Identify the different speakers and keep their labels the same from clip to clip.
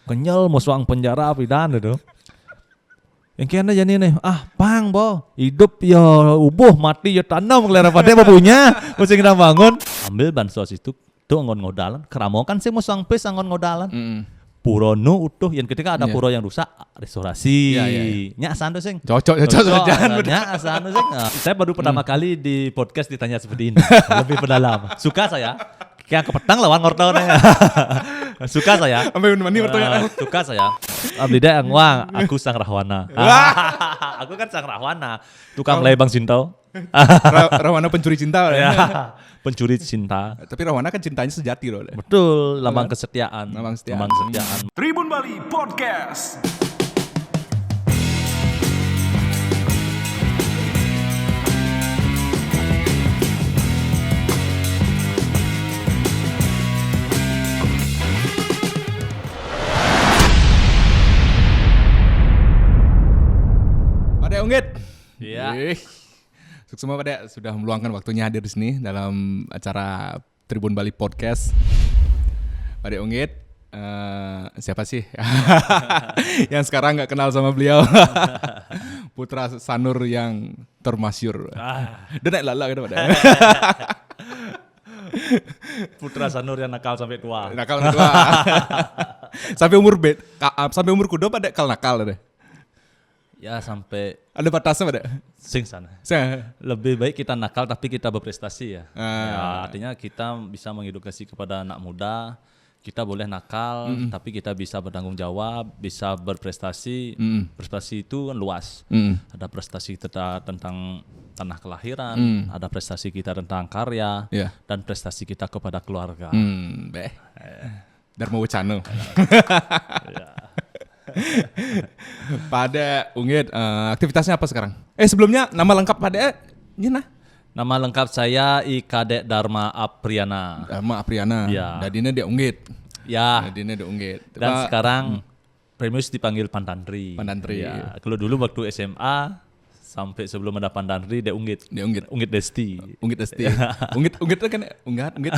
Speaker 1: kenyal mau suang penjara pidan itu. Yang kena jadi nih, pang bo, hidup ya ubuh, mati ya tanam kelera pada punya, mesti kita bangun. Ambil bansos itu, tuh anggon ngodalan, keramokan sih mau suang pes anggon ngodalan. Puro nu utuh, yang ketika ada puro yang rusak, restorasi. Nya asan tuh sing.
Speaker 2: Cocok.
Speaker 1: Nya asan tuh sing. Saya baru pertama kali di podcast ditanya seperti ini, lebih mendalam. Suka saya. Kayak kepetang lawan ngortone. Suka saya.
Speaker 2: Sampai mani bertanya.
Speaker 1: Suka saya. Abdi da angwang, aku sang Rahwana. Aku kan sang Rahwana, tukang lebang Sintau.
Speaker 2: Rahwana pencuri cinta.
Speaker 1: Ya, pencuri cinta.
Speaker 2: Tapi Rahwana kan cintanya sejati loh.
Speaker 1: Betul, lambang kesetiaan.
Speaker 2: Lambang kesetiaan.
Speaker 3: Tribun Bali Podcast.
Speaker 2: Pada Unggit.
Speaker 1: Iya.
Speaker 2: Sukses semua pada sudah meluangkan waktunya hadir di sini dalam acara Tribun Bali Podcast. Pada Unggit, siapa sih yang sekarang nggak kenal sama beliau? Putra Sanur yang termasyur. Dia naik lala gitu pada.
Speaker 1: Putra Sanur yang nakal sampai tua.
Speaker 2: Nakal tua. Sampai umur kudo pada nakal deh.
Speaker 1: Ya sampai
Speaker 2: ada batasnya pada
Speaker 1: sing sana. Lebih baik kita nakal tapi kita berprestasi ya. Ya artinya kita bisa mengedukasi kepada anak muda. Kita boleh nakal tapi kita bisa bertanggung jawab, bisa berprestasi. Prestasi itu kan luas. Ada prestasi kita tentang tanah kelahiran, ada prestasi kita tentang karya, dan prestasi kita kepada keluarga.
Speaker 2: Dharma Wacana. Pada Unggit, aktivitasnya apa sekarang? Sebelumnya nama lengkap pada Nina?
Speaker 1: Nama lengkap saya IKD Dharma Apriana.
Speaker 2: Dharma Apriana.
Speaker 1: Ya.
Speaker 2: Dadine dia Unggit.
Speaker 1: Ya.
Speaker 2: Dadine dia Unggit.
Speaker 1: Dan sekarang Premius dipanggil Pandantri.
Speaker 2: Pandantri.
Speaker 1: Ya. Kalau dulu waktu SMA sampai sebelum ada Pandantri dia Unggit. Unggit Desti.
Speaker 2: Unggit Desti. Unggit itu kan Unggit.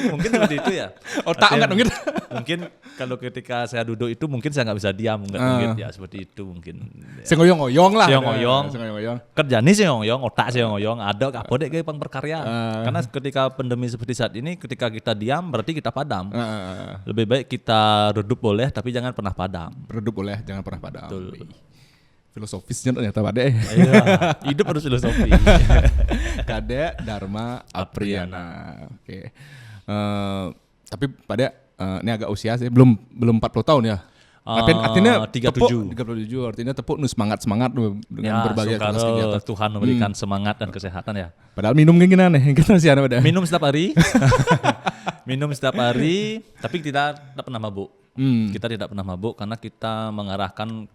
Speaker 1: mungkin seperti itu ya.
Speaker 2: Otak Unggit.
Speaker 1: Mungkin kalau ketika saya duduk itu mungkin saya nggak bisa diam Unggit ya seperti itu mungkin.
Speaker 2: Sing ngoyong lah.
Speaker 1: Sing ngoyong. Kerjanya sing ngoyong, otak sing ngoyong, ada apa dek kayak berkarya. Karena ketika pandemi seperti saat ini ketika kita diam berarti kita padam. Lebih baik kita redup boleh tapi jangan pernah padam.
Speaker 2: Redup boleh jangan pernah padam.
Speaker 1: Betul.
Speaker 2: Filosofisnya ternyata pada
Speaker 1: iya, hidup harus filosofi.
Speaker 2: Kade Dharma Apriana. Oke. Tapi pada ini agak usia sih belum 40 tahun ya. Artinya
Speaker 1: 37
Speaker 2: artinya tepuk semangat dengan berbagai
Speaker 1: kegiatan. Tuhan memberikan semangat dan kesehatan ya.
Speaker 2: Padahal minum kayak gimana nih? Kita sih ada pada.
Speaker 1: Minum setiap hari. Minum setiap hari tapi kita tidak pernah mabuk. Kita tidak pernah mabuk karena kita mengarahkan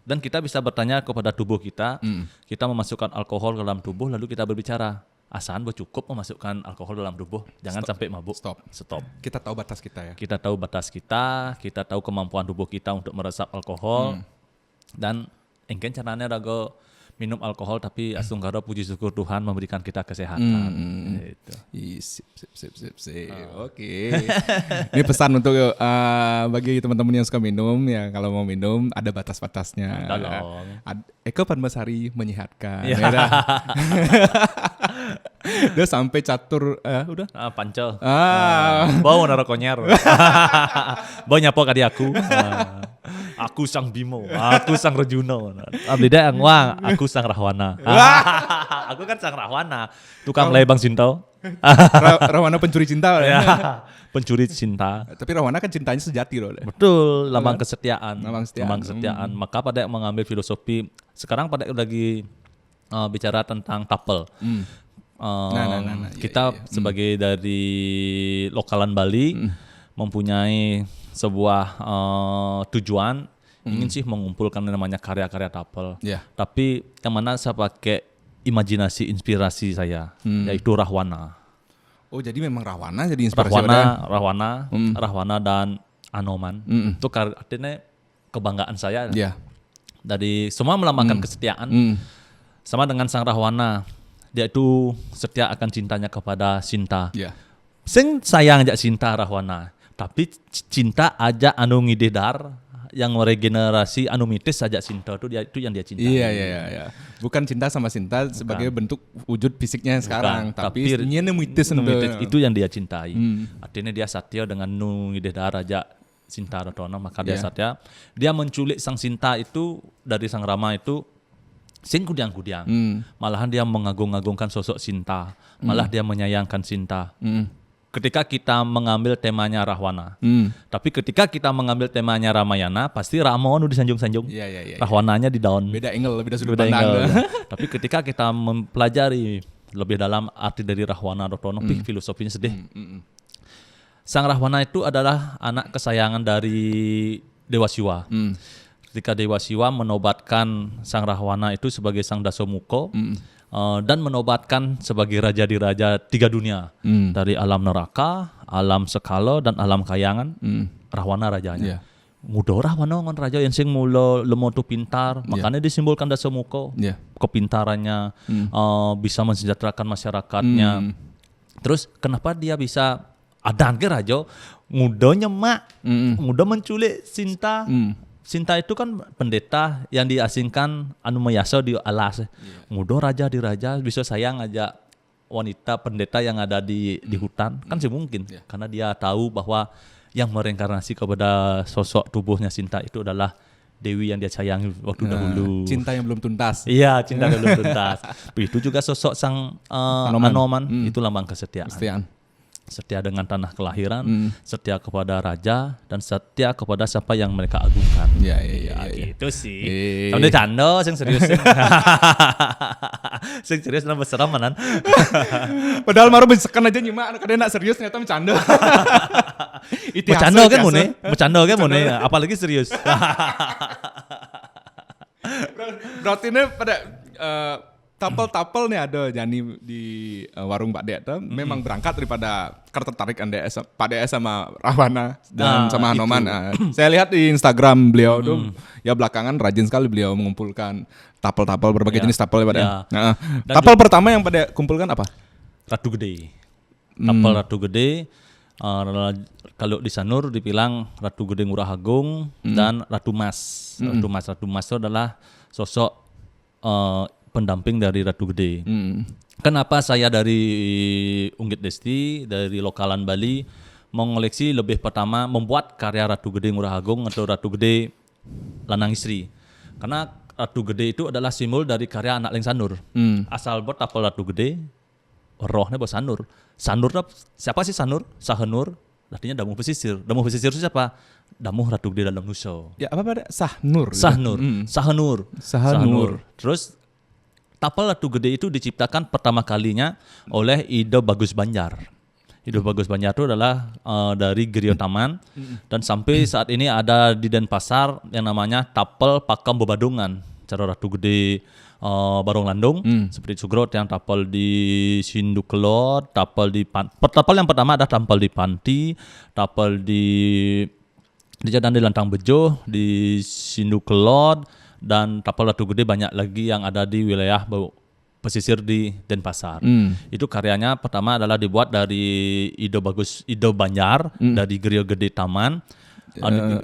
Speaker 1: dan kita bisa bertanya kepada tubuh kita, kita memasukkan alkohol ke dalam tubuh lalu kita berbicara, asan cukup memasukkan alkohol dalam tubuh, jangan sampai mabuk. Stop.
Speaker 2: Kita tahu batas kita ya.
Speaker 1: Kita tahu batas kita tahu kemampuan tubuh kita untuk meresap alkohol dan engken caranya rago minum alkohol tapi asungkara puji syukur Tuhan memberikan kita kesehatan. Gitu.
Speaker 2: Sip. Oke. Ini pesan untuk bagi teman-teman yang suka minum ya, kalau mau minum ada batas-batasnya. Eko Padmasari menyehatkan. Ya. Udah sampai catur udah.
Speaker 1: Pancel. Bau naro konyer. Bau nyapo kadi aku. Aku sang Bimo, aku sang Rejuno. Abdi da angwang, aku sang Rahwana. Aku kan sang Rahwana, tukang lebang Sintau.
Speaker 2: Rahwana pencuri cinta.
Speaker 1: Ya, pencuri cinta.
Speaker 2: Tapi Rahwana kan cintanya sejati loh.
Speaker 1: Betul, lambang kesetiaan.
Speaker 2: Lambang kesetiaan.
Speaker 1: Maka pada mengambil filosofi. Sekarang pada lagi bicara tentang tapel. Kita sebagai dari lokalan Bali mempunyai sebuah tujuan ingin sih mengumpulkan namanya karya-karya tapel. Tapi yang mana saya pakai imajinasi inspirasi saya yaitu Rahwana.
Speaker 2: Oh jadi memang Rahwana jadi inspirasi
Speaker 1: Rahwana dan Anoman. Itu artinya kebanggaan saya. Dari semua melambangkan kesetiaan. Sama dengan sang Rahwana, dia itu setia akan cintanya kepada Sinta. Sing sayang jak Sinta Rahwana. Tapi cinta aja anu ngidedar, yang meregenerasi anu mitis saja cinta itu yang dia cintai.
Speaker 2: Iya. Bukan cinta sama cinta sebagai bentuk wujud fisiknya sekarang, tapi ini mitis
Speaker 1: itu yang dia cintai. Artinya dia satya dengan nu ngidedar aja cinta ratona, maka dia satya. Dia menculik sang cinta itu dari sang Rama itu sing kudiang-kudiang. Malahan dia mengagung-agungkan sosok cinta, malah dia menyayangkan cinta. Ketika kita mengambil temanya Rahwana, tapi ketika kita mengambil temanya Ramayana, pasti Rama nu disanjung-sanjung, Rahwananya di daun.
Speaker 2: Beda sudut pandang.
Speaker 1: Tapi ketika kita mempelajari lebih dalam arti dari Rahwana Ratona, filosofinya sedih. Sang Rahwana itu adalah anak kesayangan dari Dewa Siwa. Ketika Dewa Siwa menobatkan sang Rahwana itu sebagai sang Dasamuka, dan menobatkan sebagai raja di raja 3 dunia, dari alam neraka, alam sekala, dan alam kayangan. Rahwana rajanya. Muda Rahwana ngon raja yang sing mula lemot tu pintar, makanya disimbolkan Dasamuka. Kepintarannya bisa mensejahterakan masyarakatnya. Terus kenapa dia bisa adan ke raja? Muda nyemak, muda menculik Sinta. Sinta itu kan pendeta yang diasingkan anu mayasa di alas. Mudo raja di raja bisa sayang aja wanita pendeta yang ada di hutan, kan sih mungkin. Karena dia tahu bahwa yang mereinkarnasi kepada sosok tubuhnya Sinta itu adalah Dewi yang dia sayangi waktu dahulu.
Speaker 2: Cinta yang belum tuntas.
Speaker 1: Iya, cinta yang belum tuntas. Itu juga sosok sang Anoman, itu lambang kesetiaan. Setia dengan tanah kelahiran, setia kepada raja, dan setia kepada siapa yang mereka agungkan.
Speaker 2: Iya.
Speaker 1: Gitu sih. Kamu canda, sing serius. Sing serius dan berseram manan.
Speaker 2: Padahal maru bensekan aja nyimak, kadang nak serius ternyata bercanda.
Speaker 1: Bercanda kan mone, apalagi serius.
Speaker 2: Berarti ini pada tapel-tapel nih ada Jani di warung Pak Dek tuh memang berangkat daripada ketertarik Pak Dek sama Rahwana dan sama Hanoman. Saya lihat di Instagram beliau tuh ya belakangan rajin sekali beliau mengumpulkan tapel-tapel berbagai jenis tapel ya Pak Dek. Tapel pertama yang Pak Dek kumpulkan apa?
Speaker 1: Ratu Gede. Tapel Ratu Gede. Kalau di Sanur dibilang Ratu Gede Ngurah Agung dan Ratu Mas. Ratu Mas itu adalah sosok pendamping dari Ratu Gede. Kenapa saya dari Unggit Desti, dari lokalan Bali, mengoleksi lebih pertama membuat karya Ratu Gede Ngurah Agung atau Ratu Gede Lanang Istri. Karena Ratu Gede itu adalah simbol dari karya anak Leng Sanur. Asal buat tapel Ratu Gede, rohnya buat Sanur. Sanur siapa sih Sanur? Sahenur, artinya Damuh Pesisir. Damuh Pesisir itu siapa? Damuh Ratu Gede dalam Nusa.
Speaker 2: Ya apa pada Sahnur.
Speaker 1: Sahenur. Terus tapel Ratu Gede itu diciptakan pertama kalinya oleh Ido Bagus Banjar. Ido Bagus Banjar itu adalah dari Gerio Taman, dan sampai saat ini ada di Denpasar yang namanya tapel Pakam Bebadungan. Cara Ratu Gede Barong Landung, seperti Sugrot yang tapel di Sindukelot, tapel yang pertama ada tapel di Panti, tapel di Jadan di Lantang Bejo, di Sindukelot, dan tapel Ratu Gede banyak lagi yang ada di wilayah pesisir di Denpasar. Itu karyanya pertama adalah dibuat dari Ido Banjar dari Gerio Gede Taman.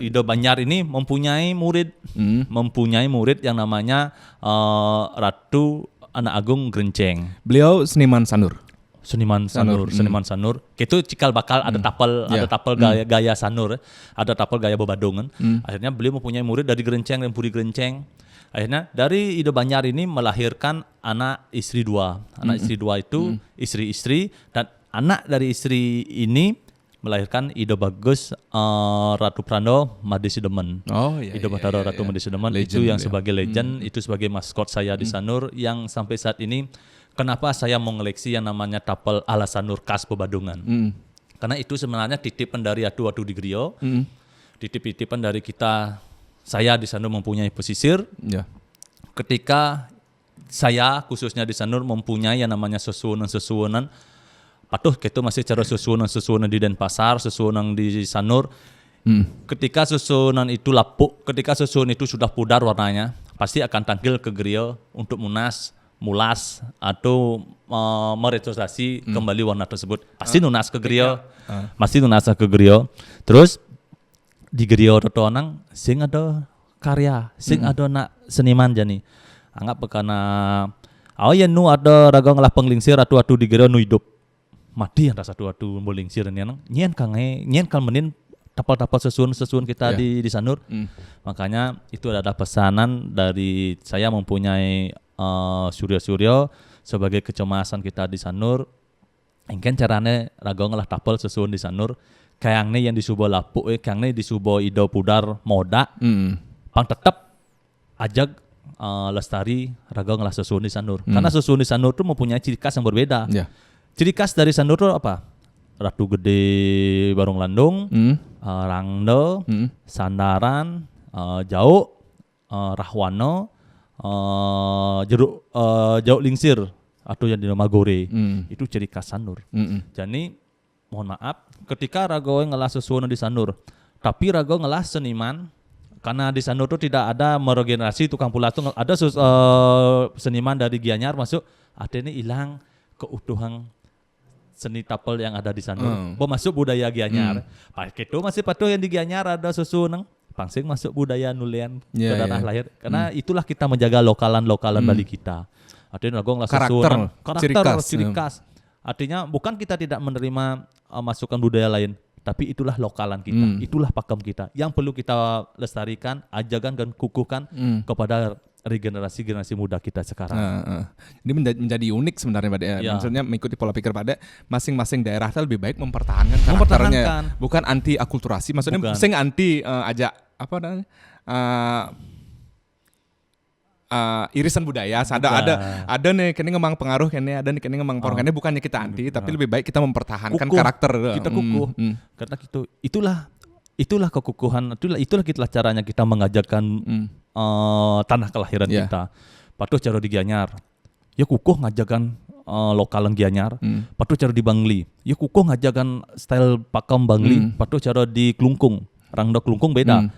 Speaker 1: Ido Banjar ini mempunyai murid yang namanya Ratu Anak Agung Gerenceng.
Speaker 2: Beliau seniman Sanur.
Speaker 1: Seniman Sanur. Itu cikal bakal ada tapel gaya Sanur, ada tapel gaya Bebadungan. Akhirnya beliau mempunyai murid dari Gerenceng dan Puri Gerenceng. Akhirnya dari Ido Banjar ini melahirkan anak istri 2. Anak istri 2 itu istri-istri, dan anak dari istri ini melahirkan Ido Bagus Ratu Prando Made Sidemen. Ido Batara Ratu Made Sidemen itu yang sebagai legend, itu sebagai maskot saya di Sanur yang sampai saat ini. Kenapa saya mengeleksi yang namanya tapel ala Sanur khas Bebadungan? Karena itu sebenarnya titipan dari atu-atu di Grio, titip-titipan dari saya di Sanur mempunyai pesisir. Ketika saya khususnya di Sanur mempunyai yang namanya sesuwunan, patuh itu masih cara sesuwunan di Denpasar, sesuwunan di Sanur. Ketika sesuwunan itu lapuk, ketika sesuwunan itu sudah pudar warnanya, pasti akan tanggil ke Grio untuk munas mulas atau meretusasi kembali warna tersebut. Pasti nunas ke griyo. Pasti nunas ke griyo. Terus di griyo totonang sing ada karya, sing ada nak seniman jani. Anggap karena nu ada raga ngelah penglingsir atu-atu di griyo nu hidup. Mati yang rasa atu-atu melingsir nang nyen kal menin tapal-tapal sesuun kita di sanur. Makanya itu adalah pesanan dari saya mempunyai Suryo sebagai kecemasan kita di sanur. Engken carane raga ngelah tapal sesuun di sanur. Kayangne yang disubo lapuk, kayangne disubo ido pudar moda. Pang tetap ajak lestari raga ngelah sesuun di sanur. Karena sesuun di sanur itu mempunyai ciri khas yang berbeda. Ciri khas dari sanur itu apa? Ratu Gede Barong Landung, Rangdo, Sandaran, Jauh, Rahwano, Jauh Lingsir atau yang dinama Gore. Itu ciri khas sanur. Jadi mohon maaf ketika rago ngelah sesuatu di sanur, tapi rago ngelah seniman karena di sanur itu tidak ada meregenerasi tukang pulatung, ada seniman dari Gianyar masuk, ada ini hilang keutuhan seni tapel yang ada di sanur. Masuk budaya Gianyar. Pak itu masih patuh yang di Gianyar ada susu nang pangsing masuk budaya nulian ke tanah lahir. Karena itulah kita menjaga lokalan Bali kita. Artinya rago ngelah susu karakter ciri khas. Artinya bukan kita tidak menerima masukan budaya lain, tapi itulah lokalan kita, itulah pakem kita yang perlu kita lestarikan, ajakan dan kukuhkan kepada generasi muda kita sekarang.
Speaker 2: Ini menjadi unik sebenarnya Pak. Maksudnya mengikuti pola pikir pada masing-masing daerah itu lebih baik mempertahankan karakternya, bukan anti akulturasi. Maksudnya sing anti ajak apa namanya? Irisan budaya, ada nih kini ngemang pengaruh kini ada nih kini ngemang porong kini bukannya kita anti, tapi lebih baik kita mempertahankan karakter
Speaker 1: kita kukuh. Karena itulah kekukuhan, itulah caranya kita mengajarkan tanah kelahiran kita. Patuh cara di Gianyar, ya kukuh ngajakan lokalan Gianyar. Patuh cara di Bangli, ya kukuh ngajakan style pakem Bangli. Patuh cara di Klungkung, Rangdo Klungkung beda.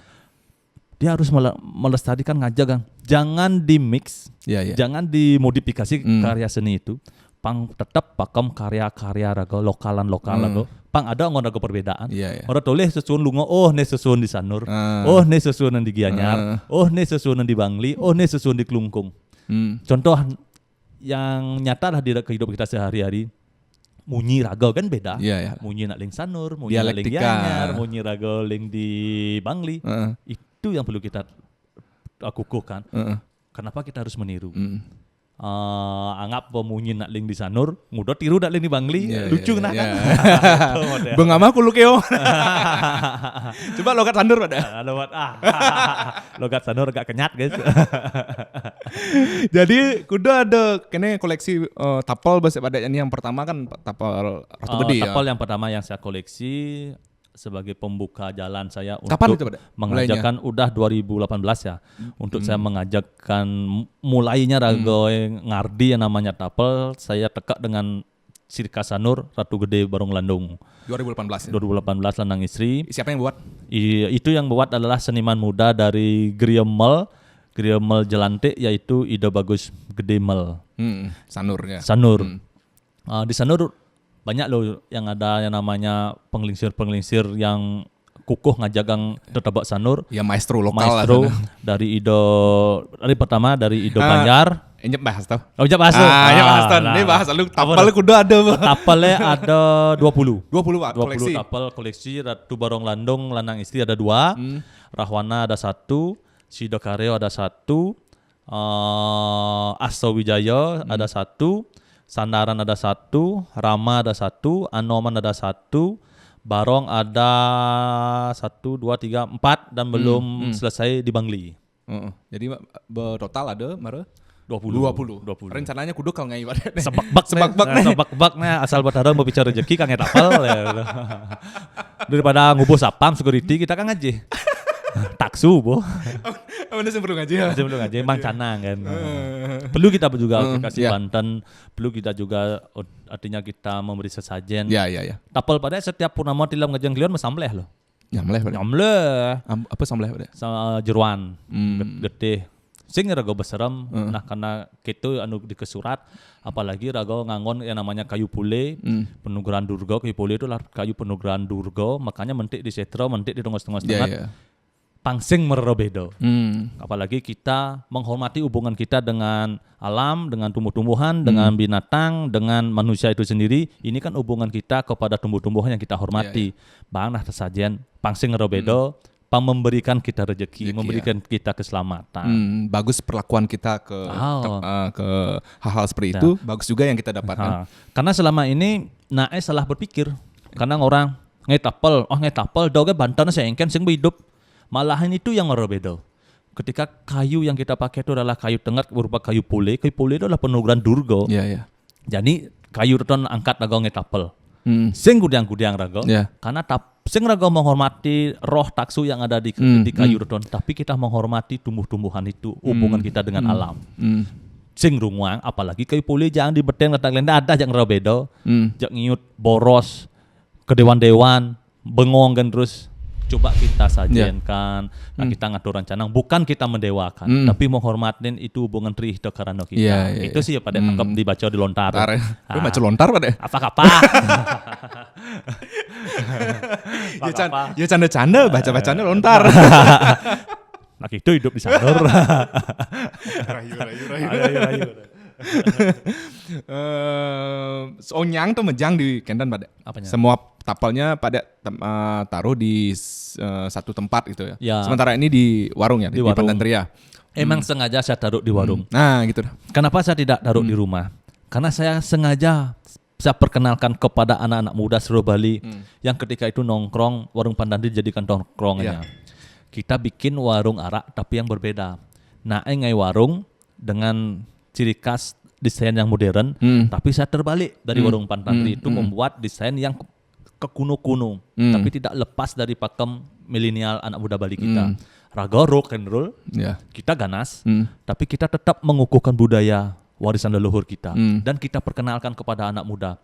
Speaker 1: Dia harus melestarikan ngajakan. Jangan di mix, jangan dimodifikasi karya seni itu. Pang tetap pakem karya-karya raga lokalan raga. Pang ada ngon raga perbedaan. Orang toleh sesuun lungo, ne sesuun di Sanur, ne sesuun di Gianyar, ne sesuun di Bangli, ne sesuun di Klungkung. Contoh yang nyata lah di kehidupan kita sehari-hari. Munyi raga kan beda. Munyi nak ling Sanur, munyi nak ling Gianyar, munyi raga ling di Bangli. Itu yang perlu kita kukuhkan. Kenapa kita harus meniru? Anggap pemunyi nak ling di Sanur, mudah tiru nak ling di Bangli, lucu kan?
Speaker 2: Bengama aku lukeo. Coba logat Sanur pada.
Speaker 1: Logat Sanur agak kenyat guys.
Speaker 2: Jadi kuda ada kene koleksi tapel bahasa pada ini yang pertama kan tapel Ratu Gede.
Speaker 1: Tapel yang pertama yang saya koleksi sebagai pembuka jalan saya
Speaker 2: kapan
Speaker 1: untuk mengajakkan udah 2018 ya untuk saya mengajakkan mulainya rago ngardi yang namanya tapel saya tekak dengan Sirka Sanur Ratu Gede Barong Landung
Speaker 2: 2018
Speaker 1: Landang Istri.
Speaker 2: Siapa yang buat?
Speaker 1: Itu yang buat adalah seniman muda dari Griemel Jelante yaitu Ida Bagus Gede Mel.
Speaker 2: Sanur ya.
Speaker 1: Di Sanur banyak loh yang ada yang namanya penglingsir yang kukuh ngajagang tetebak Sanur.
Speaker 2: Ya maestro lokal
Speaker 1: lah. Dari pertama dari Ido Banjar.
Speaker 2: Ini bahas tau.
Speaker 1: Ini bahas tau.
Speaker 2: Ini bahas lu tapalnya kudu ada.
Speaker 1: Tapalnya ada 20
Speaker 2: Pak koleksi.
Speaker 1: 20 tapal koleksi Ratu Barong Landung Lanang Istri ada 2. Rahwana ada 1. Sido Kareo ada 1. Asto Wijaya ada 1. Sandaran ada 1, Rama ada 1, Anoman ada 1, Barong ada 1, 2, 3, 4 dan belum selesai di Bangli.
Speaker 2: Jadi total ada
Speaker 1: 20.
Speaker 2: Rencananya kudu kalau ngai pada.
Speaker 1: Sebak-baknya asal batara mau bicara rezeki kang tapal ya. Daripada ngubus sapam security kita kan ngaji. Taksu bo.
Speaker 2: Mana sebelum ngaji?
Speaker 1: Sebelum ngaji emang canang kan. Perlu kita juga aplikasi Banten, perlu kita juga artinya kita memberi sesajen.
Speaker 2: Ya.
Speaker 1: Tapal pada setiap purnama tilam ngajeng klion mesambleh loh.
Speaker 2: Nyamleh.
Speaker 1: Nyamleh.
Speaker 2: Apa samleh pada?
Speaker 1: Sama jeruan. Gede. sing rago beserem. Nah karena gitu anu dikesurat, apalagi rago ngangon yang namanya kayu pule, penugaran durga. Kayu pule itu lah kayu penugaran durga, makanya mentik di setro, mentik di tengah-tengah. Pangsing merobedo. Apalagi kita menghormati hubungan kita dengan alam, dengan tumbuh-tumbuhan, dengan binatang, dengan manusia itu sendiri. Ini kan hubungan kita kepada tumbuh-tumbuhan yang kita hormati. Bang nah tersajian pangsing merobedo, memberikan kita rezeki, memberikan kita keselamatan.
Speaker 2: Bagus perlakuan kita ke hal-hal seperti itu. Bagus juga yang kita dapatkan.
Speaker 1: Karena selama ini nae salah berpikir. Karena orang ngetapel, doge bantan seengken sing hidup. Malahan itu yang berbeda. Ketika kayu yang kita pakai itu adalah kayu tengah berupa kayu pule. Kayu pule itu adalah penugaran durga. Jadi kayu itu angkat rago ngetapel. Sing gudiang rago. Karena sing rago menghormati roh taksu yang ada di kayu itu. Tapi kita menghormati tumbuh-tumbuhan itu, hubungan kita dengan alam. Sing rumuang, apalagi kayu pule jangan dibeteng letak lenda ada yang berbeda. Jak ngiut boros, kedewan-dewan, bengong kan terus. Coba kita sajienkan, kita ngatur rencana, bukan kita mendewakan, tapi menghormatin itu hubungan trih itu karena kita. Itu sih ya pada tangkap dibaca di lontar.
Speaker 2: Lu baca lontar pada?
Speaker 1: Apa-apa.
Speaker 2: Ya canda-canda, baca-bacanya lontar.
Speaker 1: Nah itu hidup di sandor.
Speaker 2: Rayu. Onyang tuh menjang di Kendan pada.
Speaker 1: Apanya?
Speaker 2: Semua tapalnya pada taruh di satu tempat gitu ya. Sementara ini di warung ya, di Pandan Tria.
Speaker 1: Emang sengaja saya taruh di warung.
Speaker 2: Nah gitu.
Speaker 1: Kenapa saya tidak taruh di rumah? Karena saya sengaja saya perkenalkan kepada anak-anak muda seluruh Bali yang ketika itu nongkrong, warung Pandan Tria dijadikan nongkrongnya. Kita bikin warung arak tapi yang berbeda. Nah, ngai warung dengan ciri khas desain yang modern, tapi saya terbalik dari warung Pandan Tria itu membuat desain yang ke kuno-kuno, tapi tidak lepas dari pakem milenial anak muda Bali kita. Raga rock and roll, kita ganas, tapi kita tetap mengukuhkan budaya warisan leluhur kita dan kita perkenalkan kepada anak muda.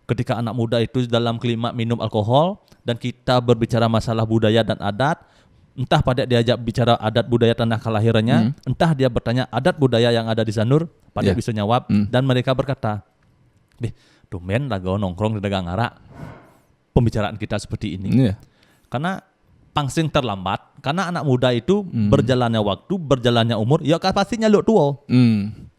Speaker 1: Ketika anak muda itu dalam kelima minum alkohol dan kita berbicara masalah budaya dan adat, entah pada diajak bicara adat budaya tanah kelahirannya, entah dia bertanya adat budaya yang ada di Sanur, pada bisa jawab dan mereka berkata, "Tumben raga nongkrong di dagang arak." Pembicaraan kita seperti ini. Karena pangsing terlambat, karena anak muda itu berjalannya waktu, berjalannya umur, ya pasti nyaluk tua.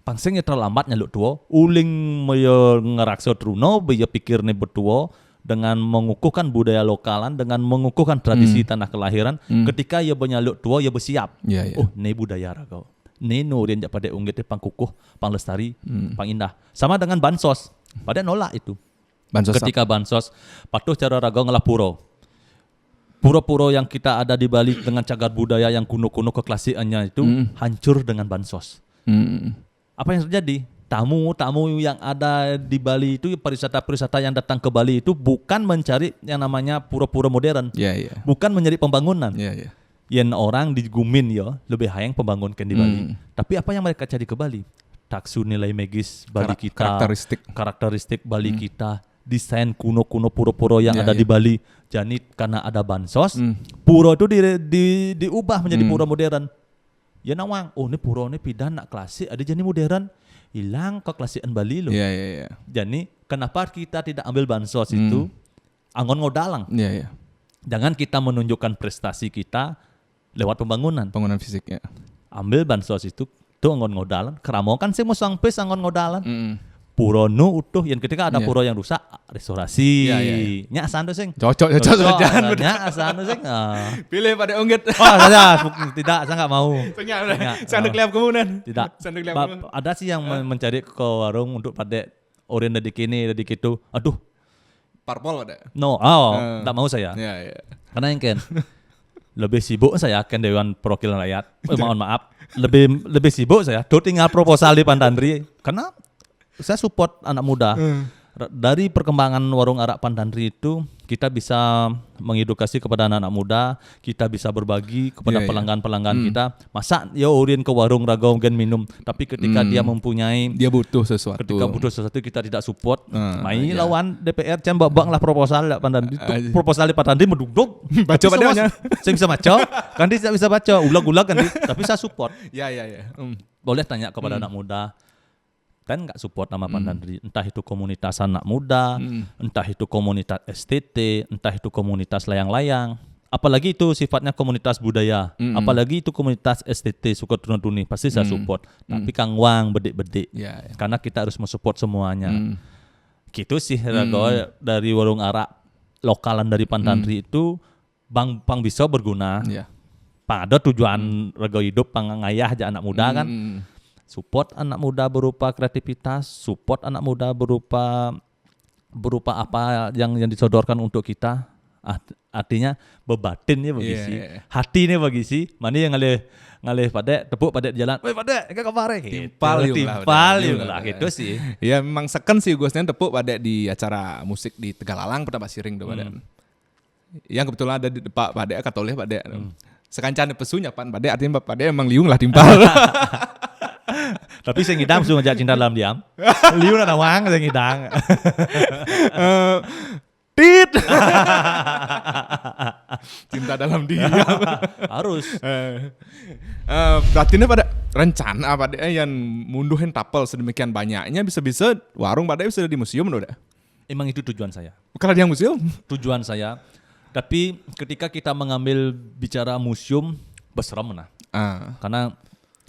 Speaker 1: Pangsingnya terlambat nyaluk tua, uling meyo ngerakso truno, beya pikirnya bertua dengan mengukuhkan budaya lokalan, dengan mengukuhkan tradisi tanah kelahiran. Ketika ia menyaluk tua, ia bersiap. Oh, ini budaya raga. Ini nurian jak pada unggit pangkukuh, panglestari, pangindah. Sama dengan bansos, pada nolak itu. Ketika bansos patuh cara raga ngelah pura-pura yang kita ada di Bali dengan cagar budaya yang kuno-kuno keklasikannya itu hancur dengan bansos. Apa yang terjadi? Tamu-tamu yang ada di Bali itu, pariwisata-pariwisata yang datang ke Bali itu bukan mencari yang namanya pura-pura modern, bukan mencari pembangunan. Yang orang digumin ya lebih hayang pembangunkan di Bali. Tapi apa yang mereka cari ke Bali? Taksu nilai magis Bali kita, karakteristik Bali kita. Desain kuno-kuno pura-pura yang ada di Bali. Jadi karena ada bansos, pura itu diubah menjadi pura modern. Ya nawang, oh ini pura ini pidan nak klasik, ada jadi modern, hilang keklasikan Bali loh. Jadi kenapa kita tidak ambil bansos itu, angon ngodalang. Jangan kita menunjukkan prestasi kita lewat pembangunan
Speaker 2: fisik ya.
Speaker 1: Ambil bansos itu angon ngodalan, keramo kan sih mau sangpes angon ngodalan. Pura nu utuh, yang ketika ada pura yang rusak, restorasi. Nya asan tuh sing.
Speaker 2: Cocok jangan.
Speaker 1: Nya asan tuh sing.
Speaker 2: Pilih pada unggit.
Speaker 1: Tidak, saya nggak mau.
Speaker 2: Sanduk liap kemudian.
Speaker 1: Tidak. Ada sih yang mencari ke warung untuk pada orien dari kini, dari gitu. Aduh.
Speaker 2: Parpol ada?
Speaker 1: No, tak mau saya. Karena yang kan lebih sibuk saya kan Dewan Perwakilan Rakyat. Mohon maaf, lebih sibuk saya. Tuh tinggal proposal di Pandan Tria. Karena saya support anak muda. Dari perkembangan warung arak Pandan Tria itu kita bisa mengedukasi kepada anak-anak muda, kita bisa berbagi kepada pelanggan-pelanggan kita. Masa ya urin ke warung ragau gen minum, tapi ketika dia mempunyai,
Speaker 2: dia butuh sesuatu.
Speaker 1: Ketika butuh sesuatu kita tidak support. Main lawan DPR bang lah proposal pandan itu proposal di Patandi meduduk.
Speaker 2: Baca padanya.
Speaker 1: Saya bisa baca, kan dia tidak bisa baca, ulag-ulag kan dia, tapi saya support.
Speaker 2: Ya.
Speaker 1: Boleh tanya kepada anak muda. Kan nggak support nama Pandandri, entah itu komunitas anak muda, entah itu komunitas STT, entah itu komunitas layang-layang, apalagi itu sifatnya komunitas budaya, apalagi itu komunitas STT Sukatuni, pasti saya support. Tapi Kang Wang bedik-bedik, karena kita harus mensupport semuanya. Gitu sih dari warung arak lokalan dari Pandandri itu, pang bisa berguna, pang ada tujuan rego hidup, pang ngayah aja anak muda kan. Support anak muda berupa kreativitas, support anak muda berupa apa yang disodorkan untuk kita. Artinya bebatin ya bagi si, hati nih bagi si, mana yang ngalih pada tepuk pada jalan, weh pada enggak kemarin timpal lah gitu sih.
Speaker 2: Ya memang seken sih gosnya tepuk pada di acara musik di Tegalalang pada Pasiring tuh pada. Yang kebetulan ada di depan pada katoleh pada. Sekancan pesunya pan pada artinya pada emang liung lah timpal.
Speaker 1: Tapi saya ngidam suruh ngajak cinta dalam diam. Liu nak nawang saya ngidang.
Speaker 2: Tit. Cinta dalam diam.
Speaker 1: Harus.
Speaker 2: Berarti ini pada rencana pada yang munduhin tapel sedemikian banyaknya bisa-bisa warung pada bisa di museum udah.
Speaker 1: Emang itu tujuan saya.
Speaker 2: Kalau di museum?
Speaker 1: Tujuan saya. Tapi ketika kita mengambil bicara museum berseram nah. Karena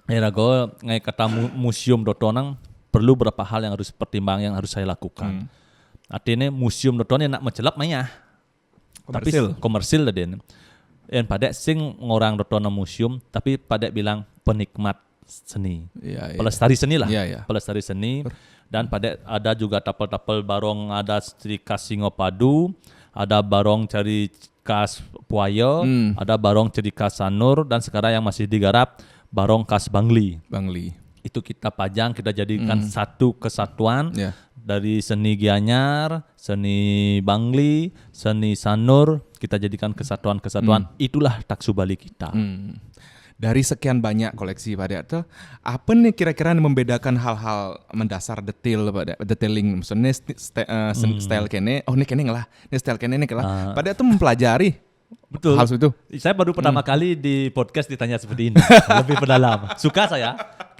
Speaker 1: rago ngai kata museum dotonang perlu berapa hal yang harus pertimbang yang harus saya lakukan. Artinya museum dotonang nak mencelap maya. Tapi komersil tadi. Yang pada sing orang dotonang museum tapi pada bilang penikmat seni. Pelestari seni lah. Pelestari seni. Dan pada ada juga tapel-tapel barong ada ciri khas Singopadu, ada barong ciri khas Puayo, ada barong ciri khas Sanur, dan sekarang yang masih digarap barong khas Bangli. Itu kita pajang, kita jadikan satu kesatuan dari seni Gianyar, seni Bangli, seni Sanur, kita jadikan kesatuan-kesatuan. Itulah Taksubali kita.
Speaker 2: Dari sekian banyak koleksi pada itu, apa nih kira-kira yang membedakan hal-hal mendasar detailing, maksudnya style kene, ini kene lah, ini style kene ini lah. Pada itu mempelajari.
Speaker 1: Betul.
Speaker 2: Hal itu.
Speaker 1: Saya baru pertama kali di podcast ditanya seperti ini. Lebih mendalam. Suka saya.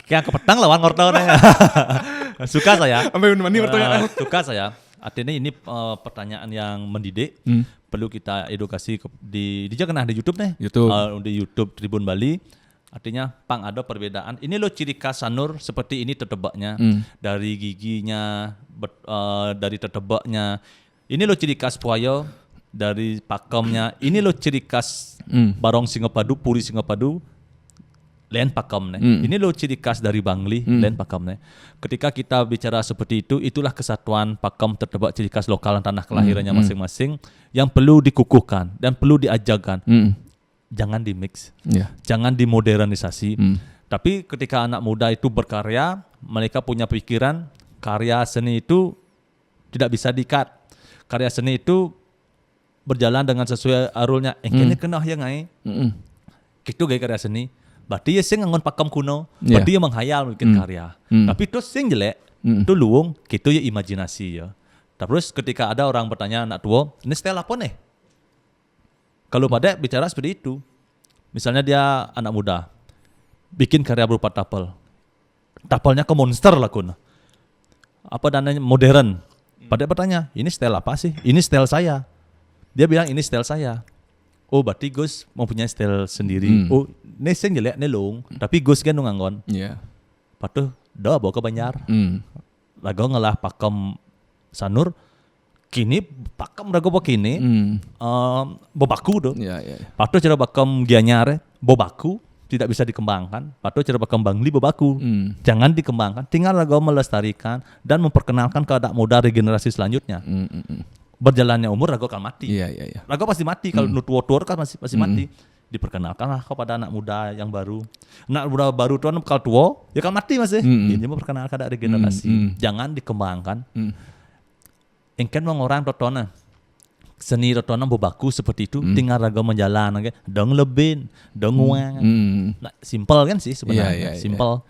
Speaker 1: Kayak kepetang lawan ngortonnya. Suka saya. Suka saya. Artinya ini pertanyaan yang mendidik. Perlu kita edukasi di YouTube nih. Di YouTube Tribun Bali. Artinya pang ada perbedaan. Ini loh ciri khas Sanur seperti ini tetebaknya. Dari giginya, dari tetebaknya. Ini loh ciri khas Puayo. Dari pakemnya, ini loh ciri khas barong Singopadu, Puri Singopadu, lain pakemnya. Ini loh ciri khas dari Bangli, lain pakemnya. Ketika kita bicara seperti itu, itulah kesatuan pakem tertebak ciri khas lokal tanah kelahirannya masing-masing yang perlu dikukuhkan dan perlu diajarkan. Jangan dimix, jangan dimodernisasi. Tapi ketika anak muda itu berkarya, mereka punya pikiran, karya seni itu tidak bisa di-cut. Karya seni itu berjalan dengan sesuai arulnya. Engkene kena yang ngai. Gitu gaya karya seni. Berarti ya sing ngangon pakem kuno. Berarti ya menghayal bikin karya. Tapi itu sing jelek. Itu luwung. Gitu ya imajinasi ya. Terus ketika ada orang bertanya anak tua, ini style apa nih? Kalau pada bicara seperti itu. Misalnya dia anak muda. Bikin karya berupa tapel. Tapelnya ke monster lah kun. Apa dananya modern. Pada bertanya, ini style apa sih? Ini style saya. Dia bilang ini style saya. Oh berarti Gus mempunyai style sendiri. Oh ini sing jelek nelung. Tapi Gus kan nunganggon. Patuh dah bawa ke Banjar. Lagu ngelah pakem Sanur. Kini pakem ragu kini. Bobaku tuh. Patuh cara pakem Gianyar. Bobaku tidak bisa dikembangkan. Patuh cara pakem Bangli bobaku. Jangan dikembangkan. Tinggal lagu melestarikan dan memperkenalkan ke anak muda regenerasi selanjutnya. Berjalannya umur rago akan mati. Rago pasti mati kalau tua-tua kan pasti mati. Diperkenalkanlah kepada anak muda yang baru. Anak muda baru tuan kalau tua ya kan mati masih. Ini memperkenalkan ada regenerasi. Jangan dikembangkan. Engken orang totona. seni rotonan bebaku seperti itu, tinggal raga menjalan, okay? Dong lebin, dong uang. Nah, simpel kan sih sebenarnya, simpel.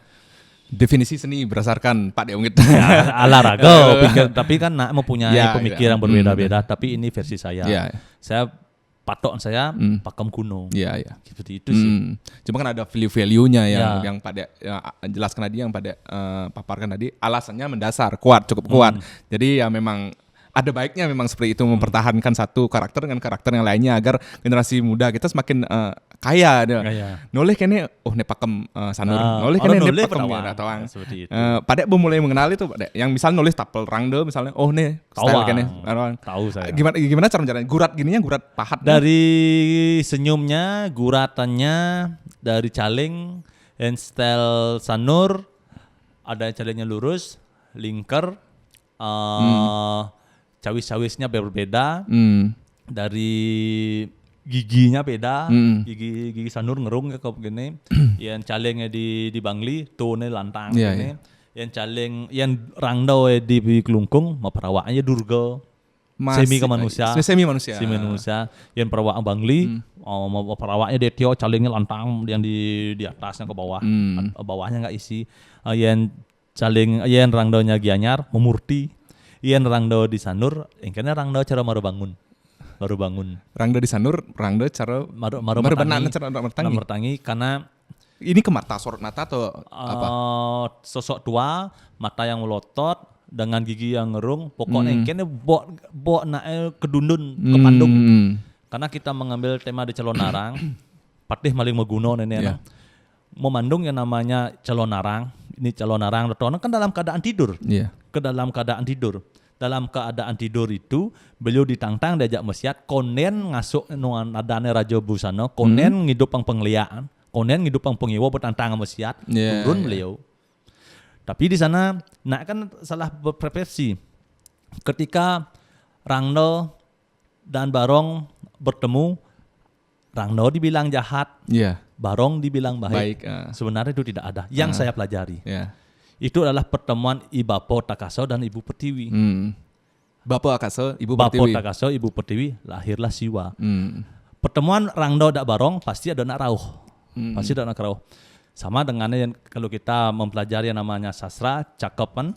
Speaker 2: Definisi seni berdasarkan Pak Deungit.
Speaker 1: Ya, ala raga, tapi kan nak mempunyai pemikiran berbeda-beda. Tapi ini versi saya. Saya patok saya pakem kuno. Seperti itu sih.
Speaker 2: Cuma kan ada value-nya yang pada jelaskan tadi, yang pada paparkan tadi, alasannya mendasar, cukup kuat. Jadi ya memang ada baiknya memang seperti itu, mempertahankan satu karakter dengan karakter yang lainnya agar generasi muda kita semakin kaya. Noleh kene pakem sanur, noleh kene pakem tawang.
Speaker 1: Seperti itu.
Speaker 2: Pada mulai mengenal itu, pada yang misal nulis tapel rangde misalnya, style kene.
Speaker 1: Tahu saya.
Speaker 2: Gimana cara gurat gininya, gurat pahat.
Speaker 1: Dari senyumnya, guratannya, dari caling, and style sanur, ada calingnya lurus, lingkar, cawis-cawisnya berbeda, dari giginya beda, gigi sanur ngerung ya kok gini, yang calengnya di Bangli, tone lantang gini, yang caleng, yang rangdau di Kelungkung, mau perawaknya Durga, semi manusia, yang perawak Bangli, mau perawaknya Detio, calengnya lantang, yang di atasnya ke bawah, bawahnya nggak isi, yang caleng, yang rangdaunya Gianyar, memurti. Ian rangdo di Sanur, engkene rangdo cara baru bangun.
Speaker 2: Rangdo di Sanur, rangdo cara
Speaker 1: baru bertangi karena
Speaker 2: ini ke mata, sorot mata atau apa?
Speaker 1: Sosok tua, mata yang melotot dengan gigi yang ngerung, pokoknya engkene bok nae kedundun ke Pandung. Karena kita mengambil tema di Celonarang, patih maling meguno nenek. Memandung yang namanya Celonarang. Ini Celonarang Retono kan dalam keadaan tidur. Dalam keadaan tidur itu beliau ditantang diajak mesiat, konen ngasuk nuan adane Raja Busana, konen ngidup pang pengliaan, konen ngidup pang pengiwa bertantang mesiat, turun beliau. Tapi di sana nak kan salah berpersepsi. Ketika Rangdo dan Barong bertemu, Rangdo dibilang jahat, Barong dibilang baik. Sebenarnya itu tidak ada. Yang saya pelajari. Itu adalah pertemuan Bapo Takaso dan Ibu Pertiwi.
Speaker 2: Bapo Takaso, Ibu
Speaker 1: Pertiwi, lahirlah Siwa. Pertemuan Rangdo dan Barong pasti ada nak rauh. Sama dengan yang kalau kita mempelajari yang namanya sastra, cakepan,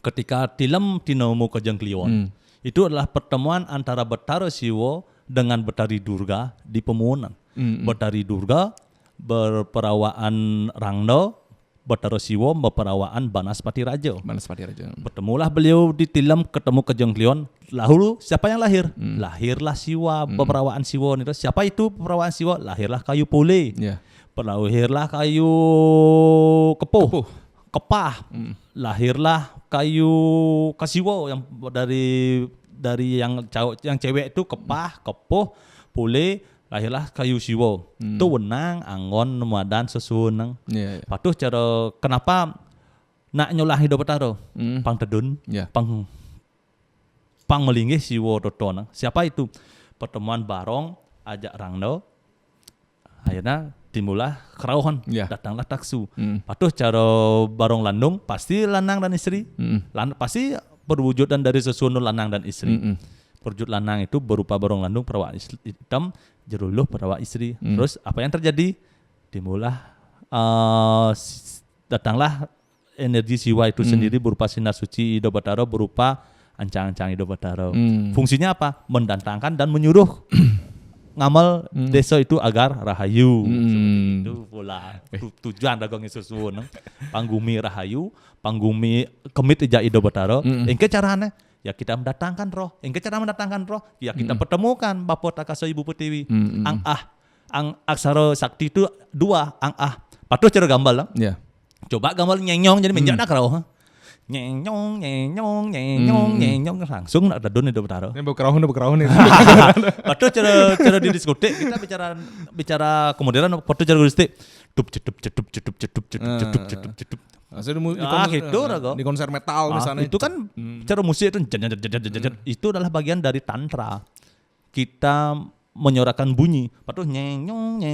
Speaker 1: ketika tilem tinomu kejeng kliwon. Itu adalah pertemuan antara Betara Siwo dengan Betari Durga di Pemuunan. Betari Durga berperawaan Rangdo, Betara Siwo berperawaan Banaspati Raja. Bertemulah beliau di Tilem, ketemu Kejeng Klion. Lalu siapa yang lahir? Lahirlah Siwa, peperawaan Siwo. Siapa itu peperawaan Siwo? Lahirlah kayu pole. Lahirlah kayu kepuh. Kepah. Lahirlah kayu kasiwo yang dari yang cewek itu kepah, kepuh, pole. Lahirlah kayu siwo. Itu wenang, anggon, nemadan, sesunang. Patuh cara kenapa nak nyolah hidup Betaro? Pang tedun, pang melinggih siwo dotonang. Siapa itu? Pertemuan Barong ajak Rangdo. Akhirnya timbullah kerauhan. Datanglah taksu. Patuh cara Barong Landung pasti lanang dan istri. Pasti perwujudan dari sesunun lanang dan istri. Perwujud lanang itu berupa Barong Landung perawak hitam, jeruluh perawak istri. Terus apa yang terjadi? Timbullah datanglah energi siwa itu sendiri berupa sinar suci Ido Betaro, berupa ancang-ancang Ido Betaro. Fungsinya apa? Mendatangkan dan menyuruh ngamal desa itu agar rahayu. Itu pula tujuan dagang sesuatu. Panggumi rahayu, panggumi kemit ija Ido Betaro. Engke caranya ya kita mendatangkan roh. Engke cara mendatangkan roh, ya kita pertemukan Bapo Takaso Ibu Pertiwi. Ang aksara sakti itu dua, Patuh cara gambar lah. Coba gambar nyenyong jadi menjadi roh. Nyenyong langsung nak dadun Ido Betaro.
Speaker 2: Ini berkerauh nih.
Speaker 1: Patuh cara di diskotik kita bicara kemudian patuh cara diskotik. Cetup.
Speaker 2: Di konser metal misalnya.
Speaker 1: Itu kan cara musik itu itu adalah bagian dari tantra. Kita menyorakan bunyi. Patuh nyenyong.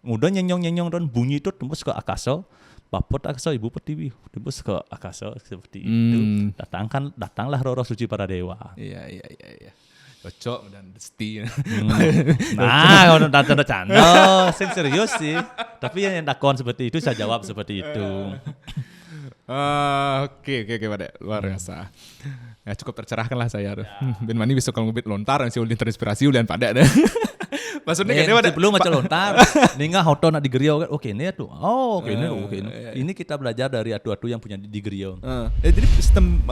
Speaker 1: Udah nyenyong dan bunyi itu tembus ke akaso, Bapak Akasa, Ibu Pertiwi, ibu ke Akasa seperti itu. Datanglah roh suci para dewa.
Speaker 2: Iya. Cocok dan Desti.
Speaker 1: Nah, kalau canda-canda, serius sih. Tapi yang dakon seperti itu saya jawab seperti itu.
Speaker 2: Oke Pak Dek, luar biasa. Ya, cukup tercerahkan lah saya. Ben Mani bisa kalau ngubit lontar, masih ulin terinspirasi ulian Pak Dek. Maksudnya kayak
Speaker 1: Pak Dek belum macam lontar. Ninga hoto nak digeriau kan. Oke ini tuh. Oh, oke ini. Ini kita belajar dari atu-atu yang punya digeriau.
Speaker 2: Jadi sistem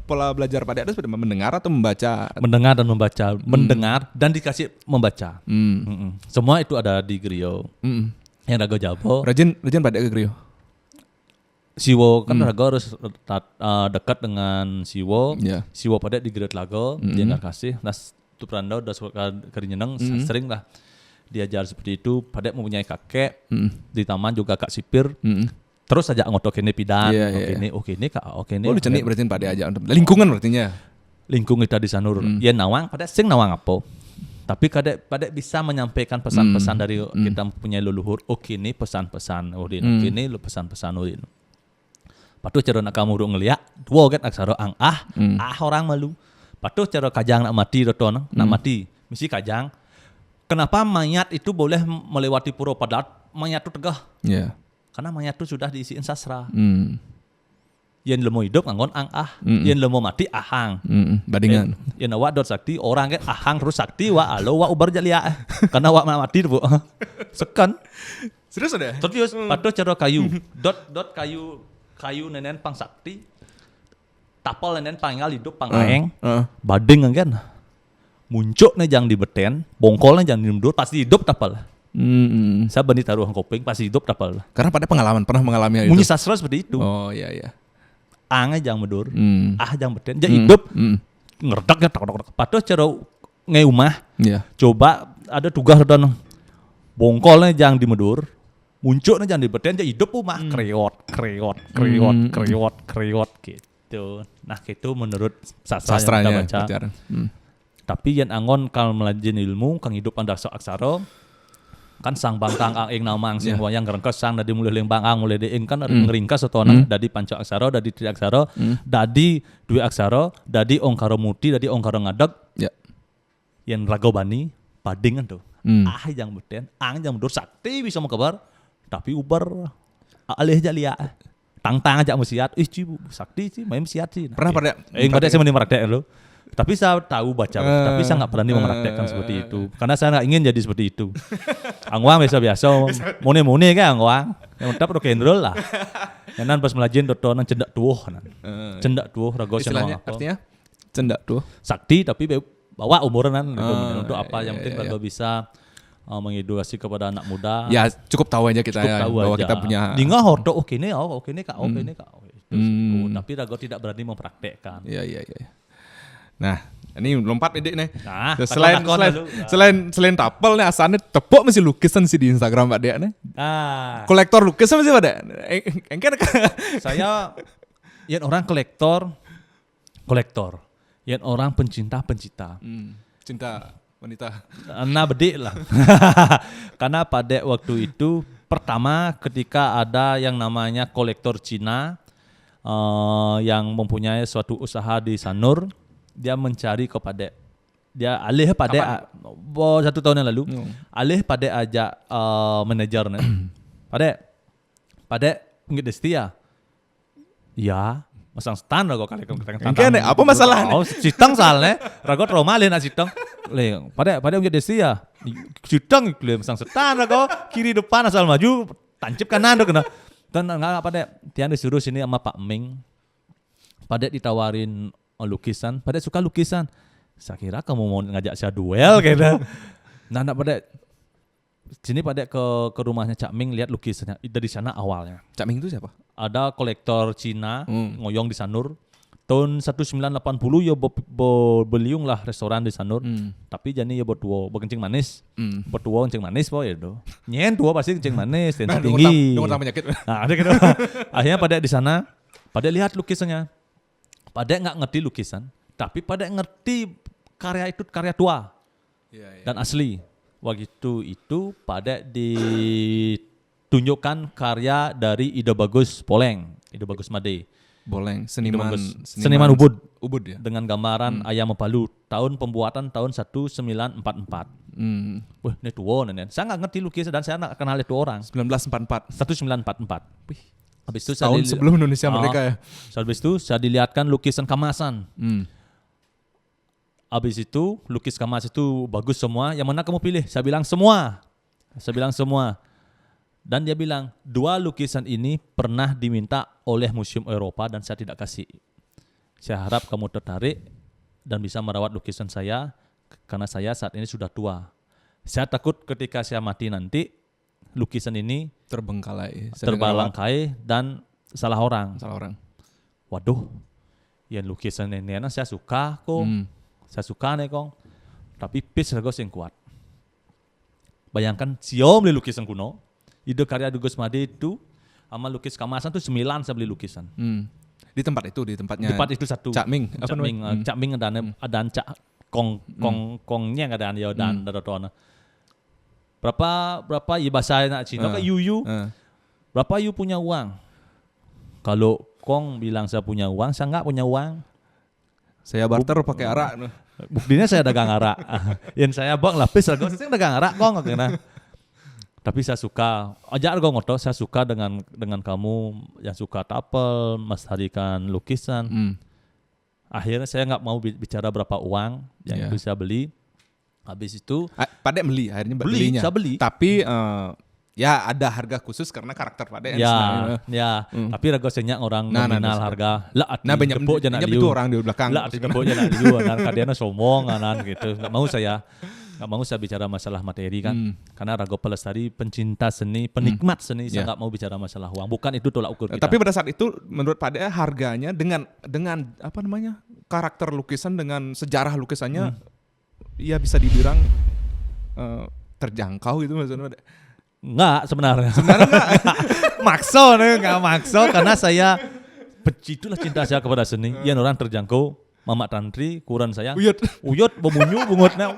Speaker 2: pola belajar Pak Dek itu seperti mendengar atau membaca?
Speaker 1: Mendengar dan membaca. Mendengar dan dikasih membaca. Semua itu ada di Griyo. Yang Rago Jabo.
Speaker 2: Rajin Pak Dek ke Griyo.
Speaker 1: Siwo kan Rago harus dekat dengan Siwo.
Speaker 2: Yeah.
Speaker 1: Siwo pada di Griyo Lago. Dia nggak kasih. Nas tu perandau udah suka kerinyeneng. Sering lah diajar seperti itu. Pada mempunyai kakek. Di taman juga kak sipir. Terus saja ngotok ini pidan. Oke ini kak. Oke ini.
Speaker 2: Oh lu cenik berarti Pak Dek aja. Lingkungan berartinya.
Speaker 1: Lingkung kita di sanur. Ya nawang. Pada sing nawang apa? Tapi kadek bisa menyampaikan pesan-pesan dari kita punya leluhur. Oke ini pesan-pesan Udin. Oke ini lu pesan-pesan Udin. Patuh cara nak kamu ngeliat. Dua kan aksara ang orang malu. Patuh cara kajang nak mati nak mati. Mesti kajang. Kenapa mayat itu boleh melewati pura padat? Mayat itu tegah.
Speaker 2: Yeah.
Speaker 1: Karena mayat itu sudah diisiin sasra. Yang lemo hidup nganggon ang yang lemo mati ahang.
Speaker 2: Bandingan.
Speaker 1: Yang awak dot sakti orang kan ahang terus sakti wa alo wa ubar jalia. Karena wa mati bu. Sekan.
Speaker 2: Serius ada?
Speaker 1: Terus patuh cara kayu. Dot kayu nenen pang sakti. Tapal nenen panggal hidup pang aeng. Bading kan. Muncul nih jang di beten, bongkolnya jang di mundur pasti hidup tapal. Saya bani taruh kopeng pasti hidup tapal.
Speaker 2: Karena pada pengalaman pernah mengalami itu.
Speaker 1: Munyi sastra seperti itu.
Speaker 2: Oh iya.
Speaker 1: Angnya jang mundur, jang beten, jang hidup. Ngerdak ya tak. Patuh cara ngeumah.
Speaker 2: Iya.
Speaker 1: Coba ada tugas dan bongkolnya jang di mundur. Munculnya jang di beten, jang hidup mah kreot gitu. Nah itu menurut sastra yang kita baca. Tapi yang angon kalau melajin ilmu kang hidup anda aksara kan sang bangkang ang ing namang sing wayang ngerengkes sang dari mulai lembang ang mulai deing kan ngeringkas atau nang dari panca aksara dari tri aksara dari dua aksara dari ongkaro muti dari ongkaro ngadeg yang ragobani padingan tuh yang beten ang yang mundur sakti bisa mengkabar tapi ubar alih jalia tang aja musiat cibu sakti sih main siat sih
Speaker 2: pernah pada
Speaker 1: pada saya meraktek lo. Tapi saya tahu baca, tapi saya nggak berani mempraktekkan seperti itu. Karena saya nggak ingin jadi seperti itu. Angwang biasa-biasa, mune kan angwang. Yang tetap rock and roll lah. Yang nan pas melajin dotonan cendak tuh, cendak tuh rago
Speaker 2: istilahnya artinya cendak tuh.
Speaker 1: Sakti tapi bawa umuran untuk apa? Yang penting rago bisa mengedukasi kepada anak muda.
Speaker 2: Ya cukup tahu aja kita ya, bahwa
Speaker 1: aja.
Speaker 2: kita punya.
Speaker 1: Dinga hordo oke nih kak. Tapi rago tidak berani mempraktekkan.
Speaker 2: Iya. Nah, ini lompat ide nih.
Speaker 1: Nah,
Speaker 2: selain tapel nih asalnya tepuk masih lukisan sih di Instagram Pak Dek nih. Kolektor lukisan masih Pak Dek.
Speaker 1: Saya yang orang kolektor, yang orang pencinta.
Speaker 2: Cinta wanita.
Speaker 1: Nah bedik lah. Karena pada waktu itu pertama ketika ada yang namanya kolektor Cina yang mempunyai suatu usaha di Sanur. Dia mencari kepada dia alih pada 1 tahun yang lalu alih pada ajak manajernya pada nggak destia ya masang stand rago kali
Speaker 2: kan apa masalah
Speaker 1: citang soalnya rago trauma leh nak citang leh pada nggak destia citang leh masang stand rago kiri depan asal maju tancap kanan do kena dan nggak pada tiang disuruh sini sama Pak Ming pada ditawarin lukisan, pada suka lukisan. Saya kira kamu mau ngajak saya duel gitu. Nah, pada sini pada ke rumahnya Cak Ming lihat lukisannya dari sana awalnya.
Speaker 2: Cak Ming itu siapa?
Speaker 1: Ada kolektor Cina ngoyong di Sanur. Tahun 1980 ya beliung lah restoran di Sanur. Tapi jadi ya buat dua kencing manis. Buat dua kencing manis po ya do. Nyen dua pasti kencing manis tensi tinggi.
Speaker 2: Nomor penyakit.
Speaker 1: Nah, ada gitu. Akhirnya pada di sana pada lihat lukisannya. Pada nggak ngerti lukisan, tapi pada ngerti karya itu karya tua dan asli. Waktu itu pada di tunjukkan karya dari Ide Bagus Poleng, Ide Bagus Made.
Speaker 2: Boleng,
Speaker 1: Seniman Ubud.
Speaker 2: Ubud ya.
Speaker 1: Dengan gambaran ayam Palu. Tahun pembuatan tahun 1944. Wah, ini tua nih. Saya nggak ngerti lukis dan saya nggak kenal itu orang.
Speaker 2: 1944.
Speaker 1: 1944. Habis itu
Speaker 2: tahun sebelum Indonesia merdeka ya.
Speaker 1: Habis itu saya dilihatkan lukisan kemasan. Habis itu lukis kemas itu bagus semua. Yang mana kamu pilih? Saya bilang semua. Dan dia bilang 2 lukisan ini pernah diminta oleh Museum Eropa dan saya tidak kasih. Saya harap kamu tertarik dan bisa merawat lukisan saya karena saya saat ini sudah tua. Saya takut ketika saya mati nanti lukisan ini terbengkalai dan salah orang. Waduh, yang lukisan ini saya suka kok. Saya suka nih kong. Tapi piece rego sing kuat. Bayangkan siom beli lukisan kuno. Ide karya Gus Made itu sama lukis kemasan tuh 9 saya beli lukisan.
Speaker 2: Di tempatnya.
Speaker 1: Di tempat itu satu. Cak Ming ada Cak Kongnya nggak ada ya dan ada berapa ya bahasa nak Cina kayak Yuyu. Berapa Yu punya uang? Kalau Kong bilang saya punya uang, saya nggak punya uang.
Speaker 2: Saya barter pakai arak.
Speaker 1: Buktinya saya dagang arak. Yang saya bang lapis saya dagang arak Kong kena. Tapi saya suka, ajar gue ngotot, saya suka dengan kamu yang suka tapel, melestarikan lukisan. Akhirnya saya nggak mau bicara berapa uang yang itu saya beli. Habis itu,
Speaker 2: Padek beli, akhirnya belinya.
Speaker 1: Saya beli.
Speaker 2: Tapi ya ada harga khusus karena karakter Padek.
Speaker 1: Tapi harga senyak orang nominal harga. Lah,
Speaker 2: banyak itu orang di belakang.
Speaker 1: Lah, tepuk jangan liu, dan kadiana somong, gitu. Nggak mau saya bicara masalah materi kan, karena Rago Pelestari pencinta seni, penikmat seni, saya nggak mau bicara masalah uang. Bukan itu tolak ukur kita.
Speaker 2: Tapi pada saat itu menurut Pak Dea harganya dengan apa namanya karakter lukisan dengan sejarah lukisannya, ya bisa dibilang terjangkau gitu maksudnya.
Speaker 1: Enggak sebenarnya enggak. Nggak makso karena saya itulah cinta saya kepada seni. Yang orang terjangkau. Mamak Tantri, kurang saya. Uyut, bemunyu, bungutnya.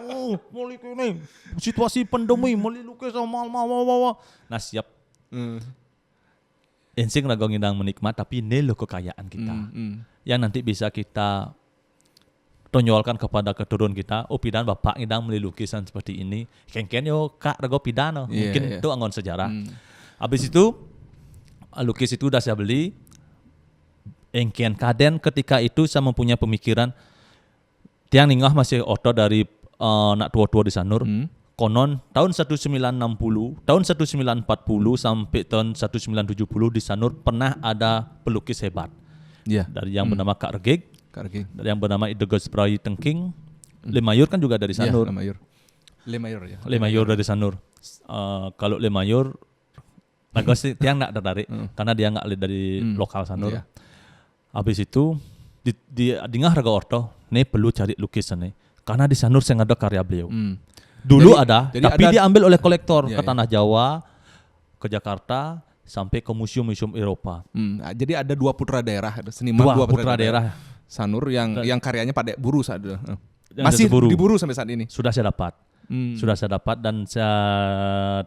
Speaker 1: Mulai ini situasi pandemi, mulai lukis sama mau. Nah siap. Ensing rago ngindang menikmat, tapi ini loh kekayaan kita. Yang nanti bisa kita tonjolkan kepada keturun kita. Oh pidan bapak ngindang beli lukisan seperti ini. Ken yo kak rago pidan. Mungkin itu anggon sejarah. Habis itu lukis itu udah saya beli. Engkian kaden ketika itu saya mempunyai pemikiran tiang ningah masih oto dari nak tua-tua di Sanur. Konon tahun 1960, tahun 1940 sampai tahun 1970 di Sanur pernah ada pelukis hebat. Dari yang bernama Kak Regeg, dari yang bernama Idegus Brayi Tengking, Lemayur kan juga dari Sanur. Lemayur dari Sanur. Kalau Lemayur bagus tiang nak tertarik karena dia nggak dari lokal Sanur. Habis itu di ngah raga orto, nih perlu cari lukisan nih. Karena di Sanur saya ada karya beliau. Dulu jadi tapi diambil oleh kolektor ke Tanah Jawa, ke Jakarta, sampai ke museum-museum Eropa.
Speaker 2: Jadi ada 2 putra daerah, ada seniman 2 putra daerah. Sanur yang karyanya pada buru saat itu. Masih diburu sampai saat ini.
Speaker 1: Sudah saya dapat dan saya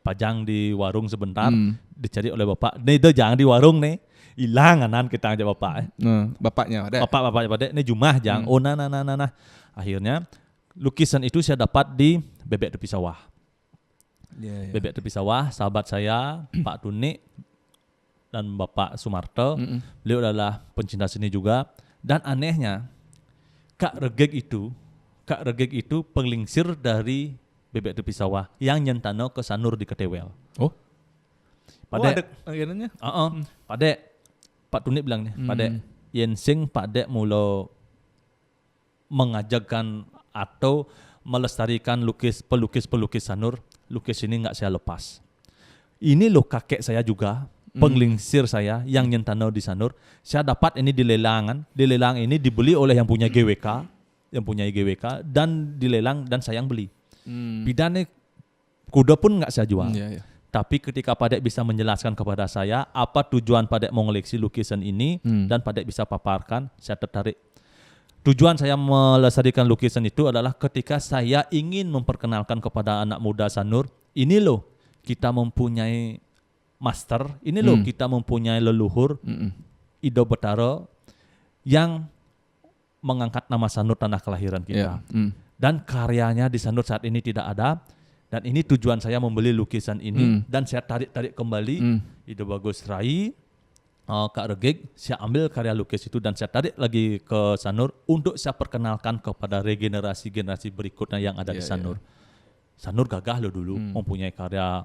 Speaker 1: pajang di warung sebentar, dicari oleh bapak. Nih itu jangan di warung nih. Hilang anan kita aja bapak.
Speaker 2: Bapaknya ada.
Speaker 1: Bapaknya pada ini jumah jang. Oh nah. Akhirnya lukisan itu saya dapat di Bebek Tepi Sawah. Bebek Tepi Sawah, sahabat saya Pak Tuni dan Bapak Sumarto. Beliau adalah pencinta seni juga. Dan anehnya Kak Regeg itu penglingsir dari Bebek Tepi Sawah yang nyentano ke Sanur di Ketewel.
Speaker 2: Ada akhirnya.
Speaker 1: Pak Tuni bilang nih, Pak Dek, Yensing Pak Dek mula mengajarkan atau melestarikan pelukis Sanur, lukis ini nggak saya lepas. Ini loh kakek saya juga, penglingsir saya yang nyentano di Sanur. Saya dapat ini di lelang ini dibeli oleh yang punya GWK, dan dilelang dan saya yang beli. Bidane kuda pun nggak saya jual. Tapi ketika Padek bisa menjelaskan kepada saya apa tujuan Padek mengoleksi lukisan ini dan Padek bisa paparkan, saya tertarik. Tujuan saya melestarikan lukisan itu adalah ketika saya ingin memperkenalkan kepada anak muda Sanur, ini loh kita mempunyai master, ini loh kita mempunyai leluhur Ido Betaro yang mengangkat nama Sanur tanah kelahiran kita. Dan karyanya di Sanur saat ini tidak ada. Dan ini tujuan saya membeli lukisan ini dan saya tarik kembali Ido Bagus Rai, Kak Regeg, saya ambil karya lukis itu dan saya tarik lagi ke Sanur untuk saya perkenalkan kepada regenerasi-generasi berikutnya yang ada di Sanur. Sanur gagah loh dulu, mempunyai karya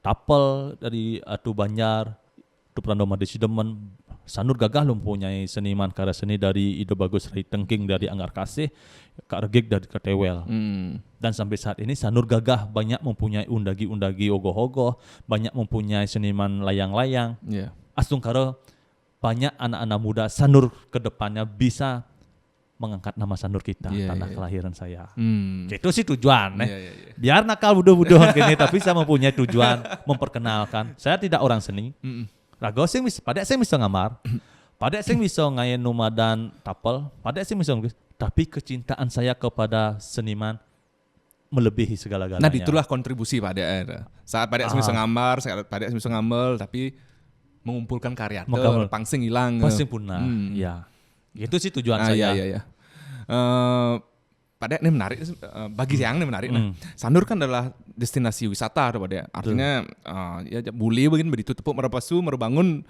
Speaker 1: tapel dari Atu Banjar, Atu Prandoma Desi Demen. Sanur gagah loh mempunyai seniman karya seni dari Ido Bagus Rai Tengking dari Anggar Kasih, Kak Regeg dari Ketewel. Dan sampai saat ini Sanur gagah banyak mempunyai undagi-undagi ogoh-ogoh, banyak mempunyai seniman layang-layang. Astung karo banyak anak-anak muda Sanur ke depannya bisa mengangkat nama Sanur kita, tanah kelahiran saya. Itu sih tujuan. Biar nakal budo-budohan gini, tapi saya mempunyai tujuan memperkenalkan. Saya tidak orang seni. Rago sing pada sing bisa ngamar, pada sing bisa ngayen nomadan tapel, pada sing bisa ngelukis. Tapi kecintaan saya kepada seniman melebihi segala-galanya.
Speaker 2: Nah, itulah kontribusi Pak Dek. Saat Pak Dek bisa ngamar, saat Pak Dek bisa ngamel, tapi mengumpulkan karya pangsing hilang.
Speaker 1: Pangsing punah. Ya. Itu sih tujuan saya.
Speaker 2: Iya. Pak Dek ini menarik, bagi yang ini menarik. Nah, Sanur kan adalah destinasi wisata, Pak Dek. Artinya ya boleh begini begitu tepuk merapasu, merbangun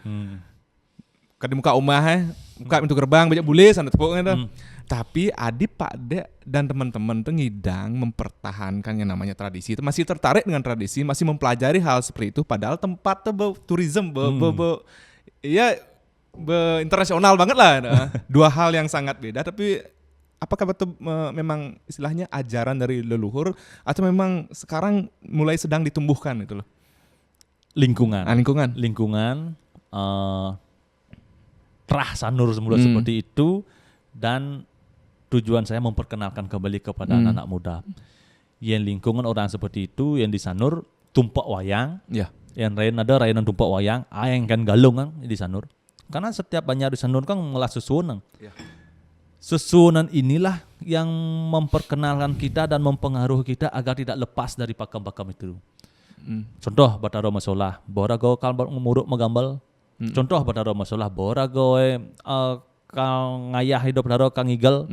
Speaker 2: ke di muka rumah, buka pintu gerbang, banyak boleh sana tepuknya. Tapi Adip, Pak Dek dan teman-teman tuh ngidang mempertahankan yang namanya tradisi. Itu masih tertarik dengan tradisi, masih mempelajari hal seperti itu. Padahal tempat tuh tourism, internasional banget lah. Dua hal yang sangat beda. Tapi apakah betul memang istilahnya ajaran dari leluhur atau memang sekarang mulai sedang ditumbuhkan itu loh?
Speaker 1: Lingkungan. Terah Sanur semula seperti itu dan tujuan saya memperkenalkan kembali kepada anak-anak muda. Yang lingkungan orang seperti itu, yang di Sanur tumpak wayang, yang lain ada rayanan tumpak wayang, ayang kan galung kan di Sanur. Karena setiap banyak di Sanur kan melah susunan. Susunan inilah yang memperkenalkan kita dan mempengaruhi kita agar tidak lepas dari pakam-pakam itu. Contoh Bataro Masolah, bora go kalbar ngumuruk megambal. Contoh Bataro Masolah, bora go kang ngayah hidup Bataro kang igel.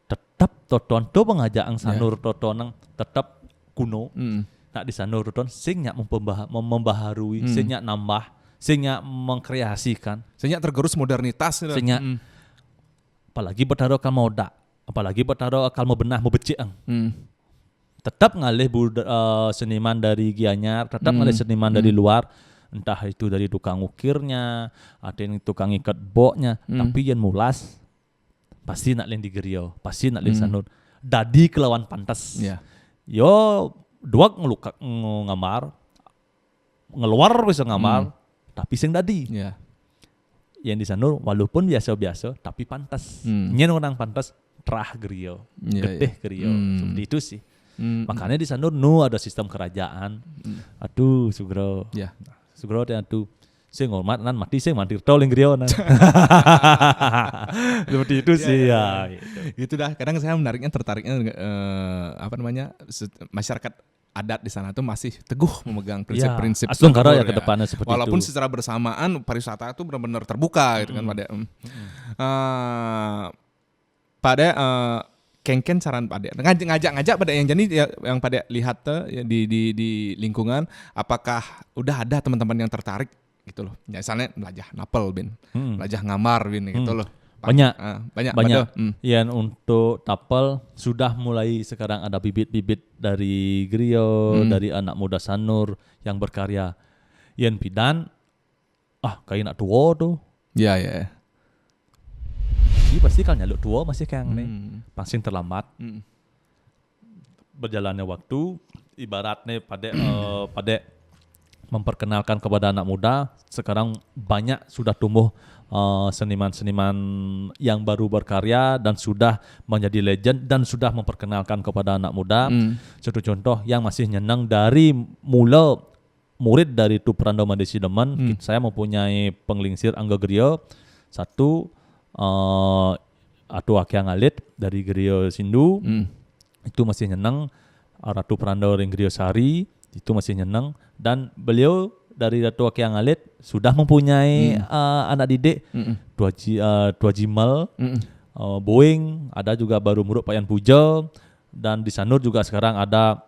Speaker 1: Tetap toton tu pengajakan Sanur totonang tetap kuno. Nak di Sanur toton sing nyak membaharui, sing nyak nambah, sing nyak mengkreasikan,
Speaker 2: sing nyak tergerus modernitas.
Speaker 1: Sing nyak apalagi Bataro kal moda, apalagi Bataro kal mau benah mau becik tetap ngalih seniman dari Gianyar, tetap ngalih seniman dari luar, entah itu dari tukang ukirnya, ada yang tukang ikat boknya, tapi yang mulas pasti nak di Gerio, pasti nak di Sanur. Dadi kelawan pantas. Yo dua ngamar, ngeluar bisa ngamar, tapi sing dadi. Yang di Sanur walaupun biasa-biasa tapi pantas. Nyen orang pantas terah Gerio, getih Gerio. Seperti itu sih. Makanya di Sanur ada sistem kerajaan. Aduh Sugro. Sugro dan tuh saya ngormat nan mati saya mantir tol Gerio nan. Seperti itu sih ya.
Speaker 2: Gitu dah. Kadang saya tertariknya masyarakat adat di sana tuh masih teguh memegang prinsip-prinsip
Speaker 1: asal karo ya ke depannya seperti
Speaker 2: walaupun
Speaker 1: itu.
Speaker 2: Secara bersamaan pariwisata itu benar-benar terbuka gitu kan pada kengken saran pada ngajak pada yang jadi yang pada lihat di lingkungan, apakah udah ada teman-teman yang tertarik gitu loh, misalnya belajar napel bin, belajar ngamar bin gitu loh.
Speaker 1: Banyak. Yang untuk tapel sudah mulai sekarang ada bibit-bibit dari Gerio, dari anak muda Sanur yang berkarya. Yang pidan, kayak nak tua tuh.
Speaker 2: Iya.
Speaker 1: Jadi pasti kan nyaluk tua masih kayak nih, pangsing terlambat. Berjalannya waktu, ibaratnya pada memperkenalkan kepada anak muda, sekarang banyak sudah tumbuh seniman-seniman yang baru berkarya dan sudah menjadi legend dan sudah memperkenalkan kepada anak muda. Satu contoh yang masih nyenang dari mula murid dari Tu Prandoma Desi Demen, saya mempunyai penglingsir Angga Gerio, satu Atu Akyang Alit dari Gerio Sindu, itu masih nyenang. Ratu Prando Ring Gerio Sari, Itu masih nyeneng. Dan beliau dari Datuk Kyang Alit sudah mempunyai anak didik, dua Jimal, Boeing, ada juga baru Muruk Payan Puja, dan di Sanur juga sekarang ada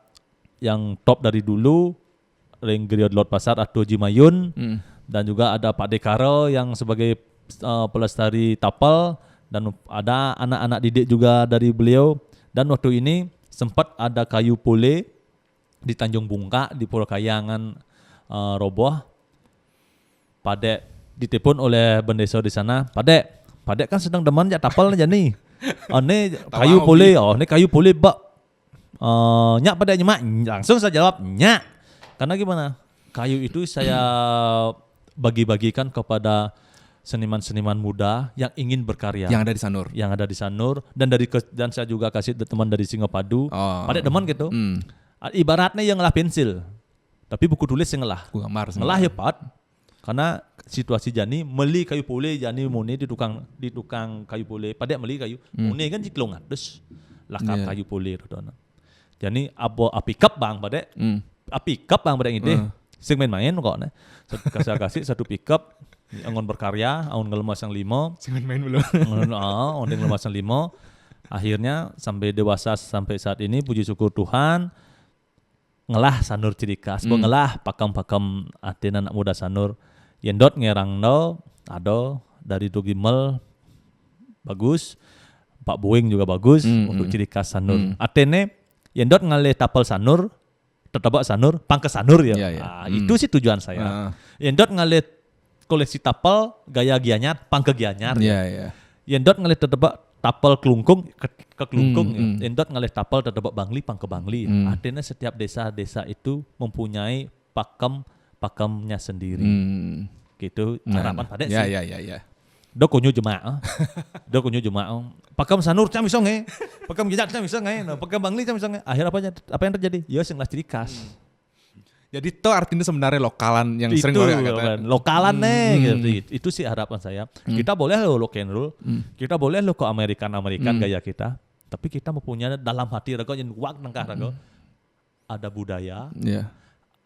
Speaker 1: yang top dari dulu, Ring Griot Lot Pasar atau Jimayun, dan juga ada Pak Dekaro yang sebagai pelestari tapal, dan ada anak-anak didik juga dari beliau. Dan waktu ini sempat ada kayu pule di Tanjung Bungka di Pulau Kayangan roboh. Padek ditelepon oleh bendesa di sana. Padek kan sedang demen ya tapal aja nih. Ini kayu pule, ini kayu pule bak. Nyak Padek nyemak, langsung saya jawab nyak. Karena gimana? Kayu itu saya bagi-bagikan kepada seniman-seniman muda yang ingin berkarya.
Speaker 2: Yang ada di Sanur.
Speaker 1: Yang ada di Sanur, dan saya juga kasih teman dari Singapadu. Padek demen gitu. Ibaratnya yang ngelah pensil, tapi buku tulis yang ngelah. Ngelah ya Pat. Karena situasi Jani meli kayu pule, Jani muni di tukang kayu pule. Padek meli kayu. Muni kan jiklong atus. Lakap kayu pule rodona. Jadi api cup bang Padek. Api cup bang Padek ini. Sing main-main kok nah. Saya kasih satu pickup angon berkarya, angon ngelemas yang 5.
Speaker 2: Sing main-main belum.
Speaker 1: Angon ngelemas yang 5. Akhirnya sampai dewasa sampai saat ini puji syukur Tuhan ngelah Sanur ciri khas, ngelah pakam-pakam aten anak muda Sanur. Yendot ngerang no, ada dari Dogimel bagus, Pak Boeing juga bagus untuk ciri khas Sanur. Atene Yendot ngalih tapal Sanur, tetap Sanur, pangke Sanur ya. Itu sih tujuan saya. Yendot ngalih koleksi tapal gaya Gianyar, pangke Gianyar. Yendot ngalih tetap tapal kelungkung ke kelungkung. Yendot ngalih tapal tetap Bangli, pangke Bangli. Artinya setiap desa-desa itu mempunyai pakamnya sendiri. Gitu harapan Padek sih. Do kunyu jemaah. Pakam Sanur cam iso nge. Pakam Gianyar cam iso nge. Pakam Bangli cam iso nge. Akhir apa yang terjadi? Ya sing lah ciri khas.
Speaker 2: Jadi itu artinya sebenarnya lokalan yang sering orang kata.
Speaker 1: Lokalan gitu. Itu sih harapan saya. Kita boleh lo rock and roll. Kita boleh lo ke Amerikan gaya kita. Tapi kita mempunyai dalam hati raga yang wak nengkah raga. Ada budaya.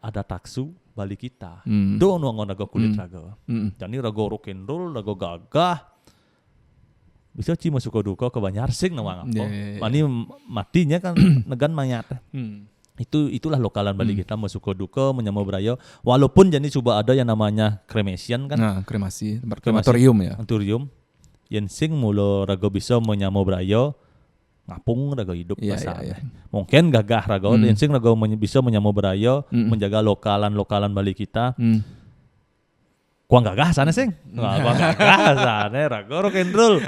Speaker 1: Ada taksu Bali kita. Do nuangon raga kulit raga. Jadi raga rock and roll, raga gagah. Bisa cuma suka duka ke Banyarsing nawang apa. Mani matinya kan negan mayat. Itulah lokalan Bali kita suka duka menyambut beraya. Walaupun jadi coba ada yang namanya cremation kan.
Speaker 2: Nah, kremasi, krematorium ya.
Speaker 1: Krematorium. Yang sing mulo raga bisa menyambut beraya ngapung raga hidup pasal. Mungkin gagah raga yang sing raga bisa menyambut beraya menjaga lokalan Bali kita. Kuang gagah sana sing. Kuang gagah sana raga rock and roll.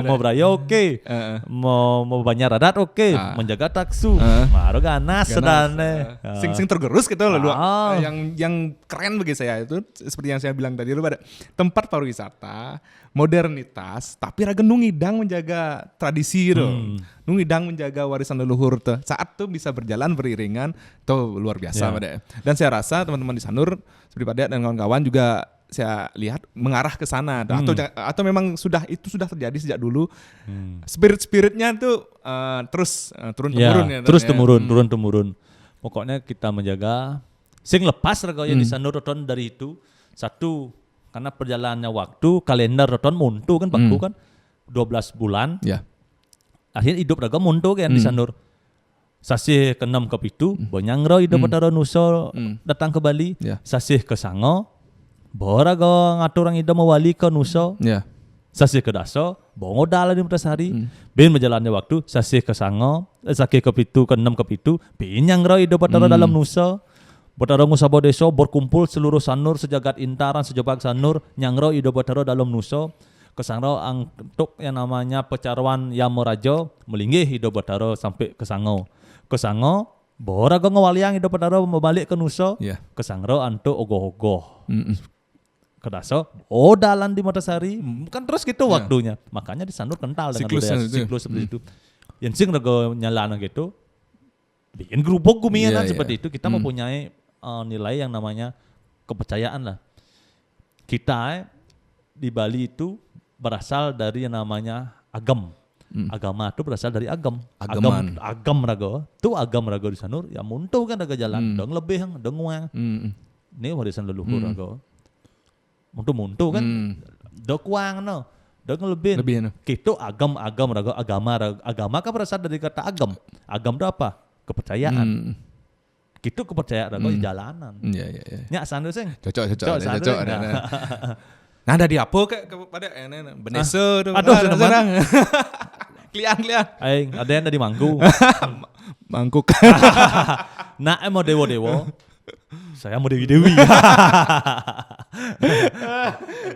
Speaker 1: Mau beraya oke. Mau banyak radat oke. Menjaga taksu. Maro ganas sedane.
Speaker 2: Sing tergerus gitu loh. Yang keren bagi saya itu seperti yang saya bilang tadi lu pada tempat pariwisata, modernitas, tapi raga nungidang menjaga tradisi gitu. Nungidang menjaga warisan leluhur tuh. Saat tuh bisa berjalan beriringan tuh luar biasa pada. Dan saya rasa teman-teman di Sanur seperti Padek dan kawan-kawan juga saya lihat mengarah ke sana atau memang sudah terjadi sejak dulu. Spiritnya tuh terus turun temurun ya.
Speaker 1: Terus turun temurun. Pokoknya kita menjaga sing lepas raga di Sanur roton dari itu. Satu, karena perjalanannya waktu kalender roton muntu kan baku kan 12 bulan. Akhirnya hidup raga muntu kan di Sanur. Sasih ke-6 ke-7 bonyangro hidup pada nuso datang ke Bali. Sasih ke Sango Bora go ngatur orang ida mewali ke Nusa. Sasih ke Daso, bongo dalan di Mutasari. Ben berjalannya waktu, sasih ke Sango, sasih ke Pitu, ke-6 ke Pitu. Pinyang ro ida batara dalam Nusa. Batara Nusa Bodeso berkumpul seluruh Sanur sejagat intaran sejabak Sanur. Nyangro ida batara dalam Nusa. Ke Sango untuk yang namanya pecaruan Yamorajo melinggih ida batara sampai ke Sango. Ke Sango bora go ngawaliang ida batara membalik ke Nusa. Ke Sangro antuk ogoh-ogoh. Kedaso, dalan di Mutasari, kan terus gitu waktunya. Makanya di Sanur kental dengan budaya siklus seperti itu. Yang sing rego nyalana gitu, bikin gerubuk gumian seperti itu. Kita mempunyai nilai yang namanya kepercayaan lah. Kita di Bali itu berasal dari yang namanya agam. Agama itu berasal dari agam.
Speaker 2: Agaman.
Speaker 1: Agam rago. Tu agam rago di Sanur. Ya muntuh kan raga jalan. Dong lebih hang, dong nguang. Ini warisan leluhur rago. Muntuh kan. Dok kuang no. Dong lebih.
Speaker 2: Lebih no.
Speaker 1: Gitu agam rago. Agama kan berasal dari kata agam. Agam itu apa? Kepercayaan. Gitu kepercayaan rago di jalanan.
Speaker 2: Iya.
Speaker 1: Nya Sanur sing.
Speaker 2: Cocok.
Speaker 1: Sanur.
Speaker 2: Nah, ada di apa kepada Benesa tuh.
Speaker 1: Aduh, senang.
Speaker 2: Klian.
Speaker 1: Aing, ada yang dari Mangku.
Speaker 2: Mangkuk.
Speaker 1: Nah, mau dewa. Saya mau dewi-dewi.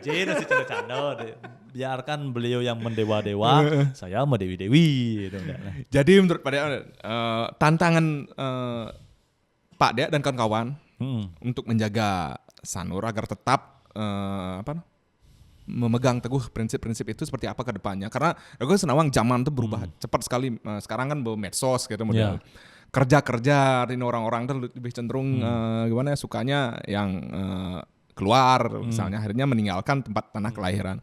Speaker 1: Jadi si canda-canda. Biarkan beliau yang mendewa-dewa, saya mau dewi-dewi.
Speaker 2: Jadi menurut Pak Dea, tantangan Pak Dea dan kawan-kawan untuk menjaga Sanur agar tetap memegang teguh prinsip-prinsip itu seperti apa ke depannya. Karena aku senawang zaman itu berubah cepat sekali. Sekarang kan medsos gitu model. Kerja ini orang-orang tuh lebih cenderung gimana ya, sukanya yang keluar misalnya, akhirnya meninggalkan tempat tanah kelahiran.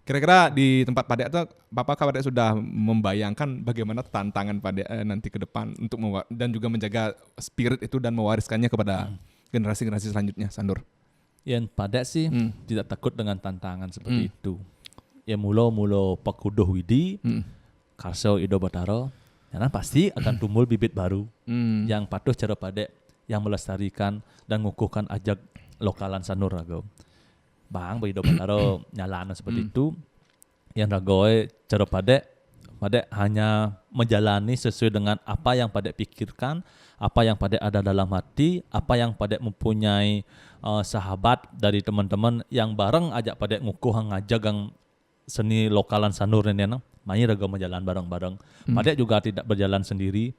Speaker 2: Kira-kira di tempat Pak Dea tuh Bapak Pak Dea sudah membayangkan bagaimana tantangan Pak Dea nanti ke depan untuk dan juga menjaga spirit itu dan mewariskannya kepada generasi-generasi selanjutnya, Sandur?
Speaker 1: Yang pada sih tidak takut dengan tantangan seperti itu. Ya mulo pakudoh widi, karso ido bataro, karena pasti akan tumbuh bibit baru yang patuh cara pada yang melestarikan dan mengukuhkan ajak lokalan Sanur rago. Bang ido bataro nyalana seperti itu, yang ragoe cara pada hanya menjalani sesuai dengan apa yang pada pikirkan, apa yang pada ada dalam hati, apa yang pada mempunyai sahabat dari teman-teman yang bareng ajak pada ngukuh ngajagang seni lokalan Sanur ini nang main raga menjalan bareng-bareng. Pada juga tidak berjalan sendiri.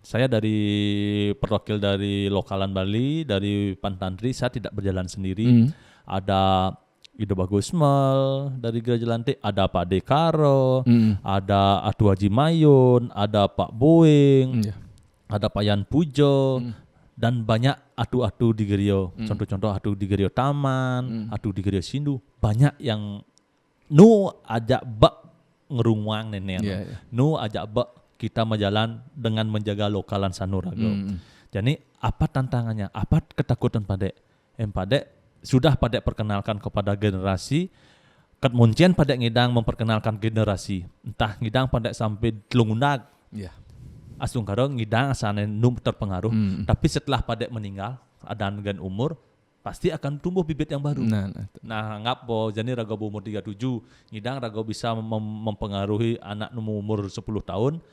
Speaker 1: Saya dari perwakil dari lokalan Bali, dari Pantantri, saya tidak berjalan sendiri. Ada Ido Bagusmel dari Gereja Lantik, ada Pak Dekaro, ada Atu Haji Mayun, ada Pak Boeing, ada Pak Yan Pujo, dan banyak atu-atu di Gerio. Contoh-contoh atu di Gerio Taman, atu di Gerio Sindu, banyak yang ajak bak ngerungwang nenek. Nu ajak bak kita menjalan dengan menjaga lokalan Sanur rago. Jadi apa tantangannya? Apa ketakutan Pak Dek? Pak Dek sudah Pak Dek perkenalkan kepada generasi, kemudian Pak Dek ngidang memperkenalkan generasi. Entah ngidang Pak Dek sampai telungundag. Asung karo ngidang asane num terpengaruh, tapi setelah Pak Dek meninggal, ada dengan umur, pasti akan tumbuh bibit yang baru. Nah ngap po jadi raga umur 37, ngidang raga bisa mempengaruhi anak umur 10 tahun.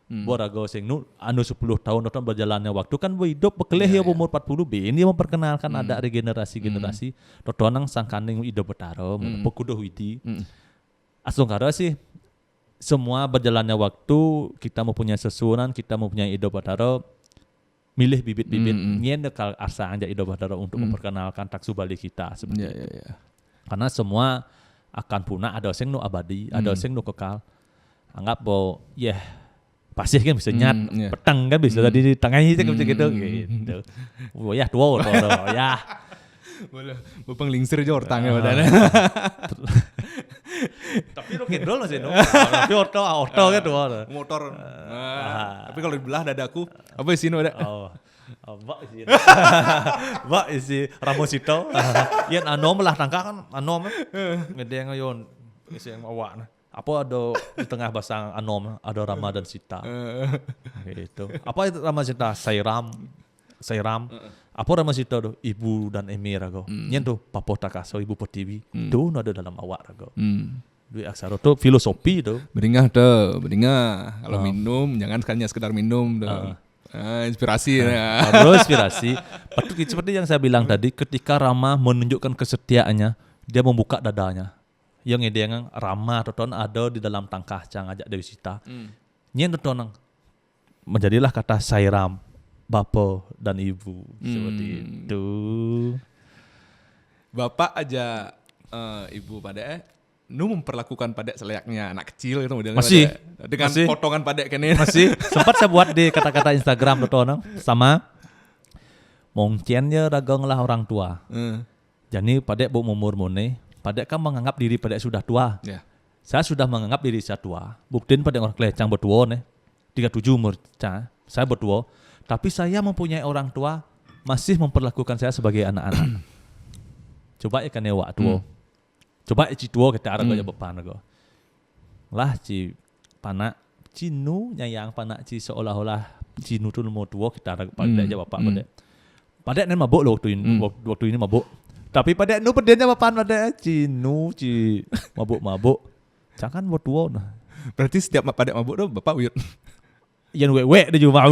Speaker 1: Bo raga sing anu 10 tahun nonton berjalannya waktu kan hidup bekelih ya umur 40 ini memperkenalkan ada regenerasi-generasi totonang sangkaning hidup betaro pekuduh widi. Asung karo sih semua berjalannya waktu, kita mempunyai sesuatu, kita mempunyai Ido Bataro, milih bibit-bibit nyen dekal asa anja Ido Bataro untuk memperkenalkan taksu Bali kita seperti itu. Karena semua akan punah, ada sing nu abadi, ada sing nu kekal. Anggap bahwa pasih kan bisa nyat, petang kan bisa di tengah itu kan gitu. Oh ya tua ya.
Speaker 2: Boleh, bupeng lingsir aja ortangnya badannya.
Speaker 1: Tapi rock and roll sih no. Tapi auto kan tuh.
Speaker 2: Motor. Tapi kalau dibelah dadaku, apa isi no ada?
Speaker 1: Mbak isi Ramosito. Yan anom lah tangka kan anom. Gede yang ngayon isi yang awak. Apa ada di tengah basang anom ada Rama dan Sita. Gitu. Apa itu Rama Sita? Sairam. Apa Rama Sita tuh? Ibu dan Emir rago. Nyen tuh Papo Takaso Ibu Pertiwi. Tuh ada dalam awak rago. Dua aksara tuh filosofi tuh.
Speaker 2: Beringah. Kalau minum jangan sekalinya sekedar minum tuh. Inspirasi.
Speaker 1: Bro, inspirasi. Seperti yang saya bilang tadi, ketika Rama menunjukkan kesetiaannya, dia membuka dadanya. Yang ide yang Rama toton ada di dalam tangkah cang ajak Dewi Sita. Nyen toton menjadilah kata Sairam, Bapak dan Ibu seperti itu.
Speaker 2: Bapak aja Ibu pada memperlakukan Pak Dek selayaknya anak kecil itu modelnya.
Speaker 1: Masih
Speaker 2: dengan
Speaker 1: masih.
Speaker 2: Potongan Pak Dek kene.
Speaker 1: Masih sempat saya buat di kata-kata Instagram toton sama mungkinnya ragong lah orang tua. Jadi Pak Dek bu umur mone, Pak Dek kan menganggap diri Pak Dek sudah tua. Saya sudah menganggap diri saya tua. Buktiin pada orang kelecang berdua nih. 37 umur saya berdua. Tapi saya mempunyai orang tua masih memperlakukan saya sebagai anak-anak. Coba ikan ewa tua. Coba ci tua kita arah gaya bepan go. Lah ci panak cinu nyayang panak ci seolah-olah cinu tu mau tua kita arah pada aja bapak pada. Pada ini mabuk loh waktu ini mabuk. Tapi pada nu pedenya bapan pada cinu ci mabuk. Jangan buat tua nah.
Speaker 2: Berarti setiap pada mabuk tuh bapak uyut.
Speaker 1: Yang wek dia cuma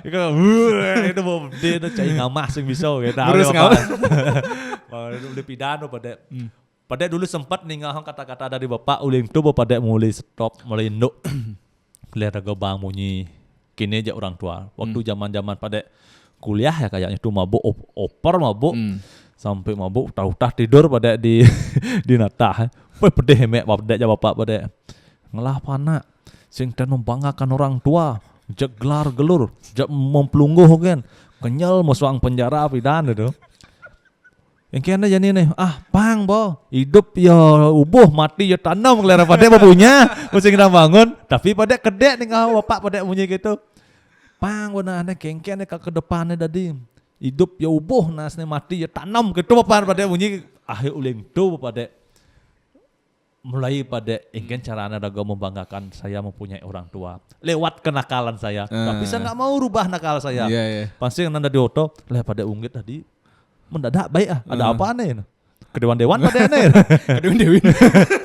Speaker 1: itu mau dia tu cai ngamah sing bisa gitu.
Speaker 2: Terus ngamah.
Speaker 1: Udah pidano pada dulu sempat ninggal kata-kata dari bapak uling tu pada mulai stop mulai induk. Lihat agak bang bunyi kini aja orang tua. Waktu zaman-zaman pada kuliah ya kayaknya tu mabuk oper mabuk sampai mabuk tahu-tahu tidur pada di natah. Pedih hemek pada aja bapak pada ngelah panak. Sing dan membanggakan orang tua, jak gelar gelur, jak mempelungguh kan, kenyal musuang penjara pidan itu. Yang kena jadi nih, pang bo, hidup ya ubuh, mati ya tanam kelera pada punya, mesti kita bangun, tapi pada kedek nih kau bapak pada bunyi gitu, pang benar ane kengken ke depannya tadi, hidup ya ubuh, nasne mati ya tanam gitu bapak pada bunyi, akhir uling tu pada mulai pada ingin caranya dago membanggakan saya mempunyai orang tua lewat kenakalan saya tapi saya nggak mau rubah nakal saya pasti nanda di oto leh pada unggit tadi mendadak baik ada apa aneh kedewan dewan pada aneh
Speaker 2: Kedewi Dewi.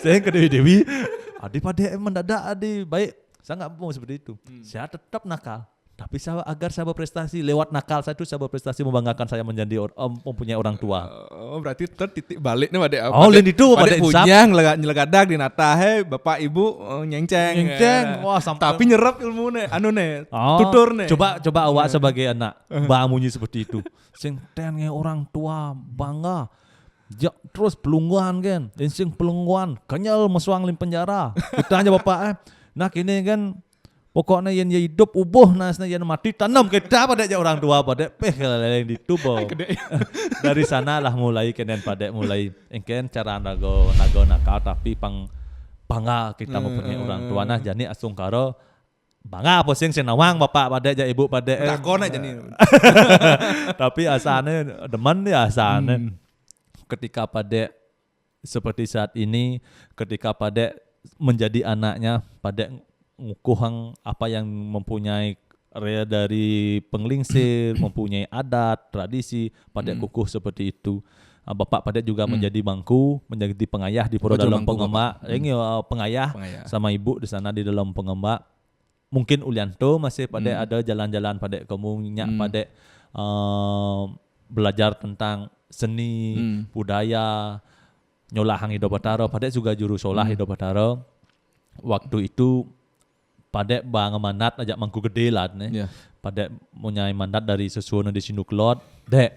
Speaker 1: saya kedewi dewi adi pada mendadak adi baik saya nggak mau seperti itu saya tetap nakal tapi agar saya berprestasi lewat nakal saya itu saya berprestasi membanggakan saya menjadi mempunyai orang tua.
Speaker 2: Oh berarti titik balik nih pada apa?
Speaker 1: Oh lain itu pada
Speaker 2: punya nyelegadak di natahe bapak ibu nyengceng.
Speaker 1: Wah sampai
Speaker 2: tapi nyerap ilmu nih tutur nih.
Speaker 1: Coba awak sebagai anak bangunyi seperti itu. Sing tengen orang tua bangga. Terus pelungguan kan, sing pelungguan kenyal mesuang lim penjara. Kita hanya bapak nah kini kan pokoknya yang hidup ubuh nasnya yang mati tanam kita pada aja orang tua pada yang ditubuh. Dari sana lah mulai kenen pada mulai engken cara nago nakal tapi bangga kita mempunyai orang tua nah jadi asung karo bangga posing senawang bapak pada aja ibu pada
Speaker 2: takon aja nih.
Speaker 1: Tapi asane demen ya asane ketika pada seperti saat ini ketika pada menjadi anaknya pada ngukuhang apa yang mempunyai area dari penglingsir, mempunyai adat, tradisi, pada kukuh seperti itu. Bapak pada juga menjadi bangku, menjadi pengayah di pura dalam pengemak. Ini pengayah sama ibu di sana di dalam pengemak. Mungkin Ulianto masih pada ada jalan-jalan pada komunya pada belajar tentang seni, budaya, nyolahang Ido Bataro, pada juga juru solah Ido Bataro. Waktu itu pada bang mandat ajak mangku gede lah nih. Pada punya mandat dari sesuatu di Sinduklot. Dek,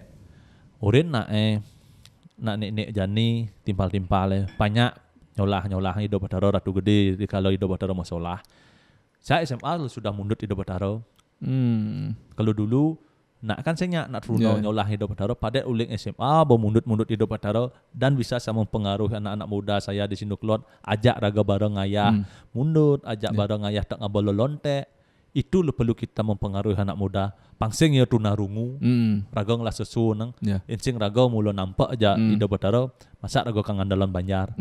Speaker 1: urin nak nek jani timpal banyak nyolah Ido Bataro ratu gede kalau Ido Bataro mau solah. Saya SMA sudah mundut Ido Bataro. Kalau dulu nak kan saya nak runo nyolah Ido Bataro pada uling SMA bawa mundut Ido Bataro dan bisa sama mempengaruhi anak-anak muda saya di Sinduklot ajak raga bareng ayah mundut ajak bareng ayah tak ngabolo lonte itu perlu kita mempengaruhi anak muda pangsing ya tunarungu raga ngelah sesu nang insing raga mula nampak aja Ido Bataro masa raga kang andalan Banjar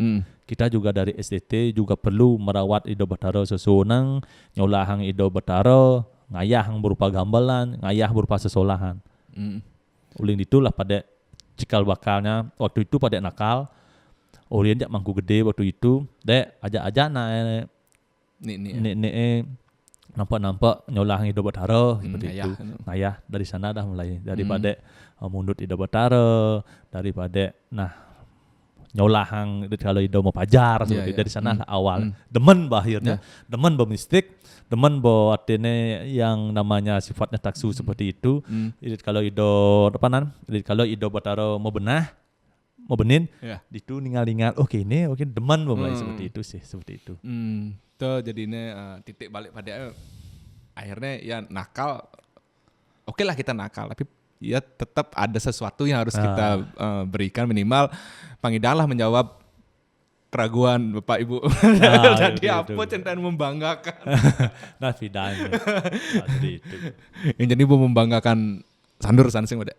Speaker 1: kita juga dari SDT juga perlu merawat Ido Bataro sesu nang nyolahang Ido Bataro ngayah yang berupa gambalan, ngayah berupa sesolahan. Uling itulah pada cikal bakalnya waktu itu pada nakal. Ulin jak mangku gede waktu itu, dek ajak nampak nyolah Ido Bataro seperti itu. Ngayah dari sana dah mulai daripada mundut Ido Bataro, daripada nyolahang kalau Ido mau pajar seperti dari sana lah awal. Demen akhirnya, demen mistik. Teman bawa artinya yang namanya sifatnya taksu seperti itu. Kalau Ido kalau Ido Bataro mau benin, itu ningal oke deman mulai seperti itu sih seperti itu.
Speaker 2: Tuh jadinya titik balik pada akhirnya ya nakal. Oke lah kita nakal tapi ya tetap ada sesuatu yang harus kita berikan minimal Pangidang lah menjawab keraguan Bapak Ibu. Jadi apa centang membanggakan.
Speaker 1: Nah, bidangnya. Jadi itu.
Speaker 2: Yang jadi membanggakan Sanur Sansing pada.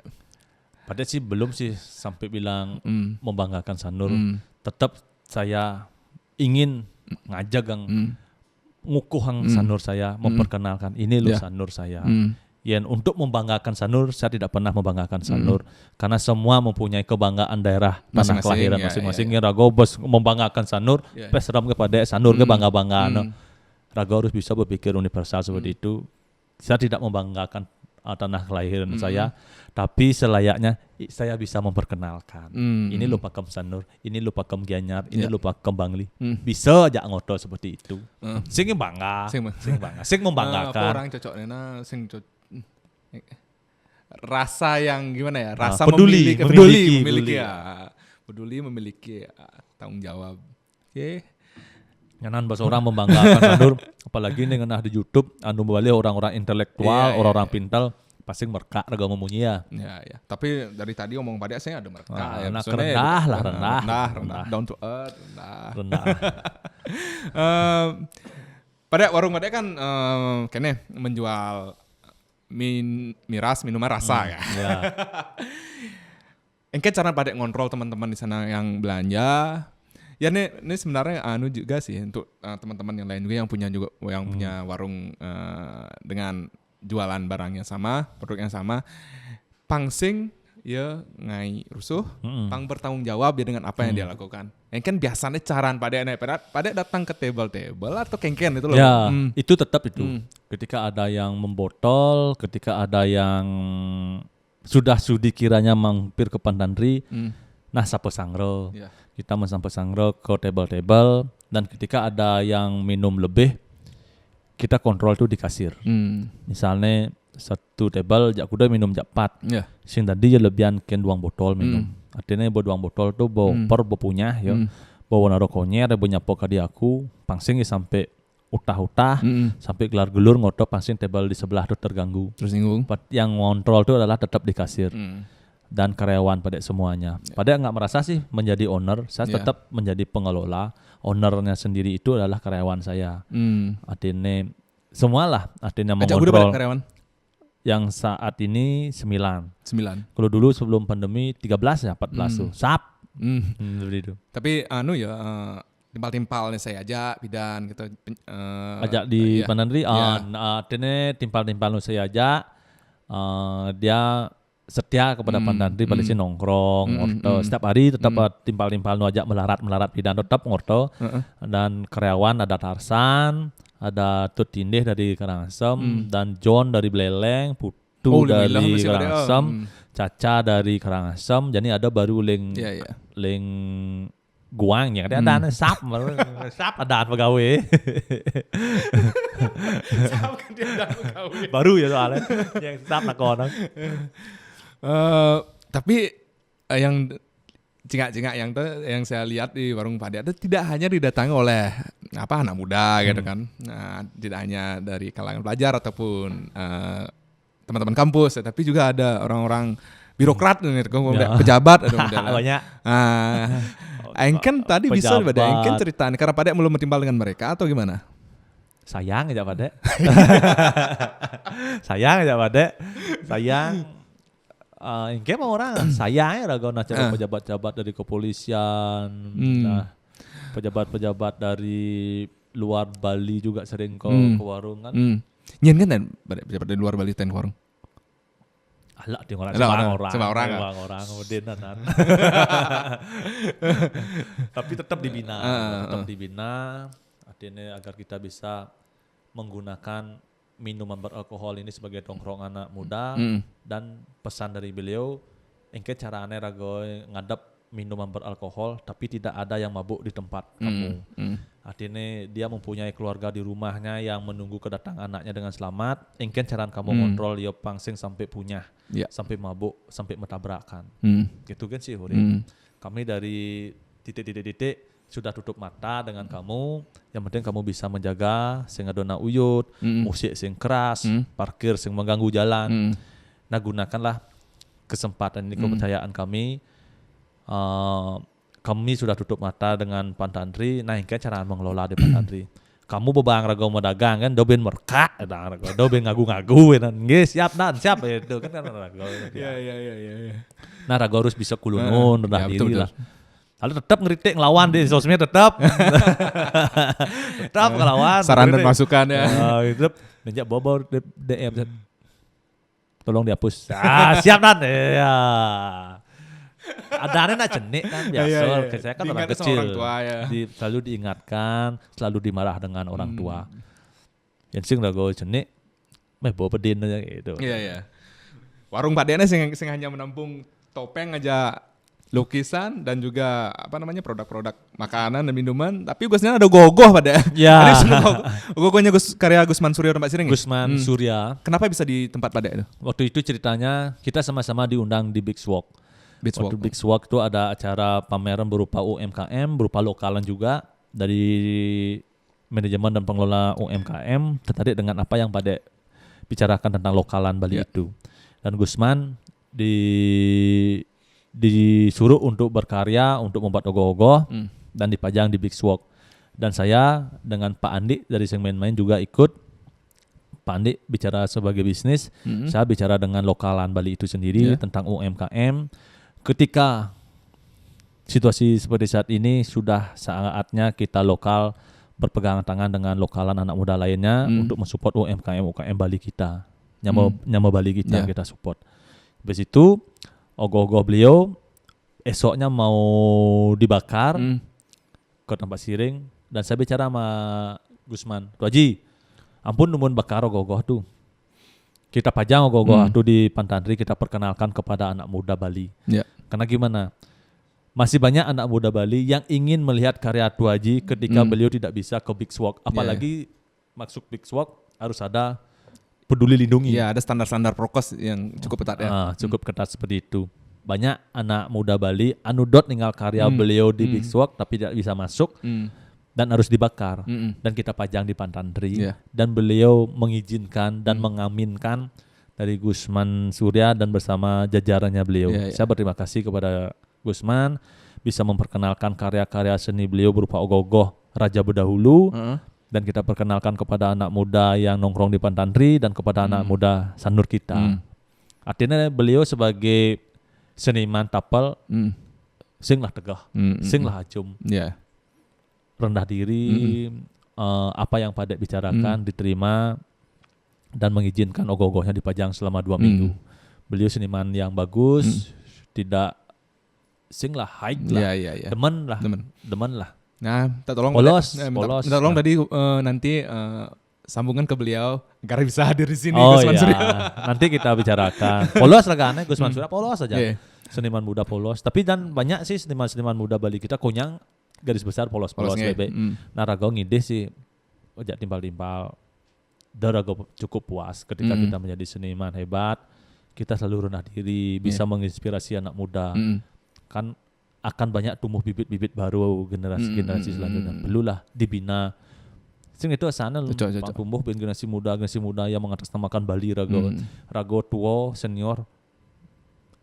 Speaker 1: Padahal sih belum sih sampai bilang membanggakan Sanur. Tetap saya ingin ngajak ngukuh Sanur saya, memperkenalkan ini loh Sanur saya. Yang untuk membanggakan Sanur, saya tidak pernah membanggakan Sanur karena semua mempunyai kebanggaan daerah tanah kelahiran masing-masing. Rago bos membanggakan Sanur, peseram kepada Sanur ke bangga-banggaan. Rago harus bisa berpikir universal seperti itu. Saya tidak membanggakan tanah kelahiran saya, tapi selayaknya saya bisa memperkenalkan. Ini lupa Pakem Sanur, ini lupa Pakem Gianyar, ini lupa Pakem Bangli. Bisa aja ngotot seperti itu. Sing bangga, sing membanggakan.
Speaker 2: Apa orang cocok nena sing rasa yang gimana ya? Rasa
Speaker 1: peduli
Speaker 2: memiliki tanggung jawab. Oke.
Speaker 1: Nyanan bahasa orang membanggakan Sanur, apalagi dengan di YouTube anu balik orang-orang intelektual, orang-orang pintar pasti merka raga ngomongnya ya.
Speaker 2: Ya. Tapi dari tadi omong pada saya ada merka.
Speaker 1: Rendah.
Speaker 2: Down to earth,
Speaker 1: rendah.
Speaker 2: Pada warung pada kan kene menjual miras minuman rasa ya. Engke cara pada ngontrol teman-teman di sana yang belanja. Ya ini sebenarnya juga sih untuk teman-teman yang lain juga yang punya warung dengan jualan barang yang sama, produk yang sama. Pangsing ya ngai rusuh, pang bertanggung jawab ya dengan apa yang dia lakukan. Yang kan biasanya caraan pada datang ke table atau kengken itu loh.
Speaker 1: Ya, itu tetap itu. Ketika ada yang membotol, ketika ada yang sudah sudi kiranya mampir ke Pandandri, nah sampai sangro. Kita sampai sangro ke table dan ketika ada yang minum lebih, kita kontrol tuh di kasir. Misalnya satu table jak kuda minum jak 4. Sing tadi ya lebihan ken 2 botol minum. Artinya bawa 2 botol tuh bawa punya ya. Bawa narokonya ada banyak poka di aku, pangsing sampai utah-utah sampai gelar-gelur ngotot pangsing table di sebelah tuh terganggu.
Speaker 2: Terus singgung.
Speaker 1: Yang ngontrol tuh adalah tetap di kasir. Dan karyawan pada semuanya. Pada nggak merasa sih menjadi owner, saya tetap menjadi pengelola. Ownernya sendiri itu adalah karyawan saya. Artinya semualah artinya mengontrol.
Speaker 2: Karyawan?
Speaker 1: Yang saat ini 9. Kalau dulu sebelum pandemi 13 ya 14 tuh. Sap. Itu.
Speaker 2: Tapi timpal-timpalnya saya aja bidan gitu.
Speaker 1: Ajak di Pandandri. Artinya timpal-timpal saya aja. Dia setia kepada Pandandri pada sini nongkrong setiap hari tetap timpal-timpal nu ajak melarat bidan tetap ngorto dan karyawan ada Tarsan, ada Tutindih dari Karangasem dan John dari Beleleng, Putu dari Karangasem, Caca dari Karangasem. Jadi ada baru leng guang ya ada sap ada pegawai. Baru ya soalnya yang sap nakon.
Speaker 2: Tapi yang cingak-cingak yang saya lihat di warung Pade itu tidak hanya didatangi oleh anak muda gitu kan. Nah, tidak hanya dari kalangan pelajar ataupun teman-teman kampus, tapi juga ada orang-orang birokrat gitu, pejabat ada
Speaker 1: banyak.
Speaker 2: Engken tadi bisa pada Engken ceritaan karena Pade belum bertimbal dengan mereka atau gimana?
Speaker 1: Sayang aja Pade. Sayang. Engke mah orang sayang ya raga pejabat-pejabat dari kepolisian. Nah, pejabat-pejabat dari luar Bali juga sering ke warung kan.
Speaker 2: Nyen kan pejabat dari luar Bali ten warung.
Speaker 1: Alah di orang. Modenan. Tapi tetap dibina, artinya agar kita bisa menggunakan minuman beralkohol ini sebagai tongkrong anak muda. Dan pesan dari beliau, engke carane rago ngadep minuman beralkohol tapi tidak ada yang mabuk di tempat kamu. Artinya dia mempunyai keluarga di rumahnya yang menunggu kedatangan anaknya dengan selamat. Engke caraan kamu kontrol dia pangsing sampai punya, sampai mabuk, sampai mentabrakan. Gitu kan sih Huri. Kami dari titik-titik sudah tutup mata dengan kamu. Yang penting kamu bisa menjaga sehingga dona uyut, musik sing keras, parkir sing mengganggu jalan. Nah gunakanlah kesempatan ini, kepercayaan kami. kami sudah tutup mata dengan Pantandri, nah ini cara mengelola di Pantandri. Kamu bebang rago mau dagang kan, dobin merka, dobin ngagu-ngagu, kan, siap itu kan rago.
Speaker 2: Iya.
Speaker 1: Nah rago harus bisa kulunun, rendah diri
Speaker 2: betul.
Speaker 1: lah. Lalu tetap ngeritik ngelawan di sosmed tetap ngelawan.
Speaker 2: Saran dan masukan ya.
Speaker 1: Itu menjak bobo DM. Tolong dihapus. Siap nan. Ya. Adanya nak jenik kan biasa. Saya kan orang kecil.
Speaker 2: Orang tua, ya.
Speaker 1: Selalu diingatkan, selalu dimarah dengan orang tua. Yang sing rago jenik, bawa pedin aja gitu.
Speaker 2: Iya. Warung Pak Dene sing hanya menampung topeng aja, lukisan dan juga produk-produk makanan dan minuman, tapi Gusnya ada gogoh pada.
Speaker 1: Ya.
Speaker 2: Gogohnya karya Gusman Surya Mbak Siring.
Speaker 1: Gusman Surya.
Speaker 2: Kenapa bisa di tempat pada itu?
Speaker 1: Waktu itu ceritanya kita sama-sama diundang di Big Swalk. Waktu Big Swalk itu ada acara pameran berupa UMKM, berupa lokalan juga dari manajemen dan pengelola UMKM tertarik dengan apa yang pada bicarakan tentang lokalan Bali itu. Dan Gusman disuruh untuk berkarya, untuk membuat ogoh-ogoh dan dipajang di Big Swalk. Dan saya dengan Pak Andi dari Sing Main-Main juga ikut. Pak Andi bicara sebagai bisnis, saya bicara dengan lokalan Bali itu sendiri tentang UMKM. Ketika situasi seperti saat ini sudah saatnya kita lokal berpegangan tangan dengan lokalan anak muda lainnya untuk mensupport UMKM Bali kita. Nyama Bali kita yang kita support. Habis itu ogoh-ogoh beliau esoknya mau dibakar ke tempat Siring dan saya bicara sama Gusman, "Tuh Haji, ampun numun bakar ogoh-ogoh tuh. Kita pajang ogoh-ogoh tuh di Pantandri, kita perkenalkan kepada anak muda Bali." Karena gimana? Masih banyak anak muda Bali yang ingin melihat karya Tuh Haji ketika beliau tidak bisa ke Big Swalk. Apalagi masuk Big Swalk harus ada peduli lindungi.
Speaker 2: Iya, ada standar-standar prokes yang cukup ketat ya.
Speaker 1: Cukup ketat seperti itu. Banyak anak muda Bali anudot tinggal karya beliau di Big Swalk tapi tidak bisa masuk dan harus dibakar. Dan kita pajang di Pantandri dan beliau mengizinkan dan mengaminkan dari Gusman Surya dan bersama jajarannya beliau. Saya berterima kasih kepada Gusman bisa memperkenalkan karya-karya seni beliau berupa ogoh-ogoh Raja Bedahulu. Dan kita perkenalkan kepada anak muda yang nongkrong di Pantandri dan kepada anak muda Sanur kita. Artinya beliau sebagai seniman tapel, sing lah tegah, sing lah acum, rendah diri, apa yang pada bicarakan diterima dan mengizinkan ogoh-ogohnya dipajang selama 2 minggu. Beliau seniman yang bagus, tidak sing lah high lah, demen lah.
Speaker 2: Nah,
Speaker 1: polos.
Speaker 2: Tolong tadi nanti sambungan ke beliau agar bisa hadir di sini.
Speaker 1: Gusman Surya. Nanti kita bicarakan. Polos lah kan, Gusman Surya polos aja. Seniman muda polos. Tapi dan banyak sih seniman muda Bali kita konyang garis besar polos-polos bebe. Nah rago ngide sih, ojak timpal-timpal. Rago cukup puas ketika kita menjadi seniman hebat. Kita selalu rendah diri, bisa menginspirasi anak muda. Kan akan banyak tumbuh bibit-bibit baru generasi selanjutnya. Perlulah dibina. Sing itu asana tumbuh generasi muda yang mengatasnamakan Bali rago tua senior,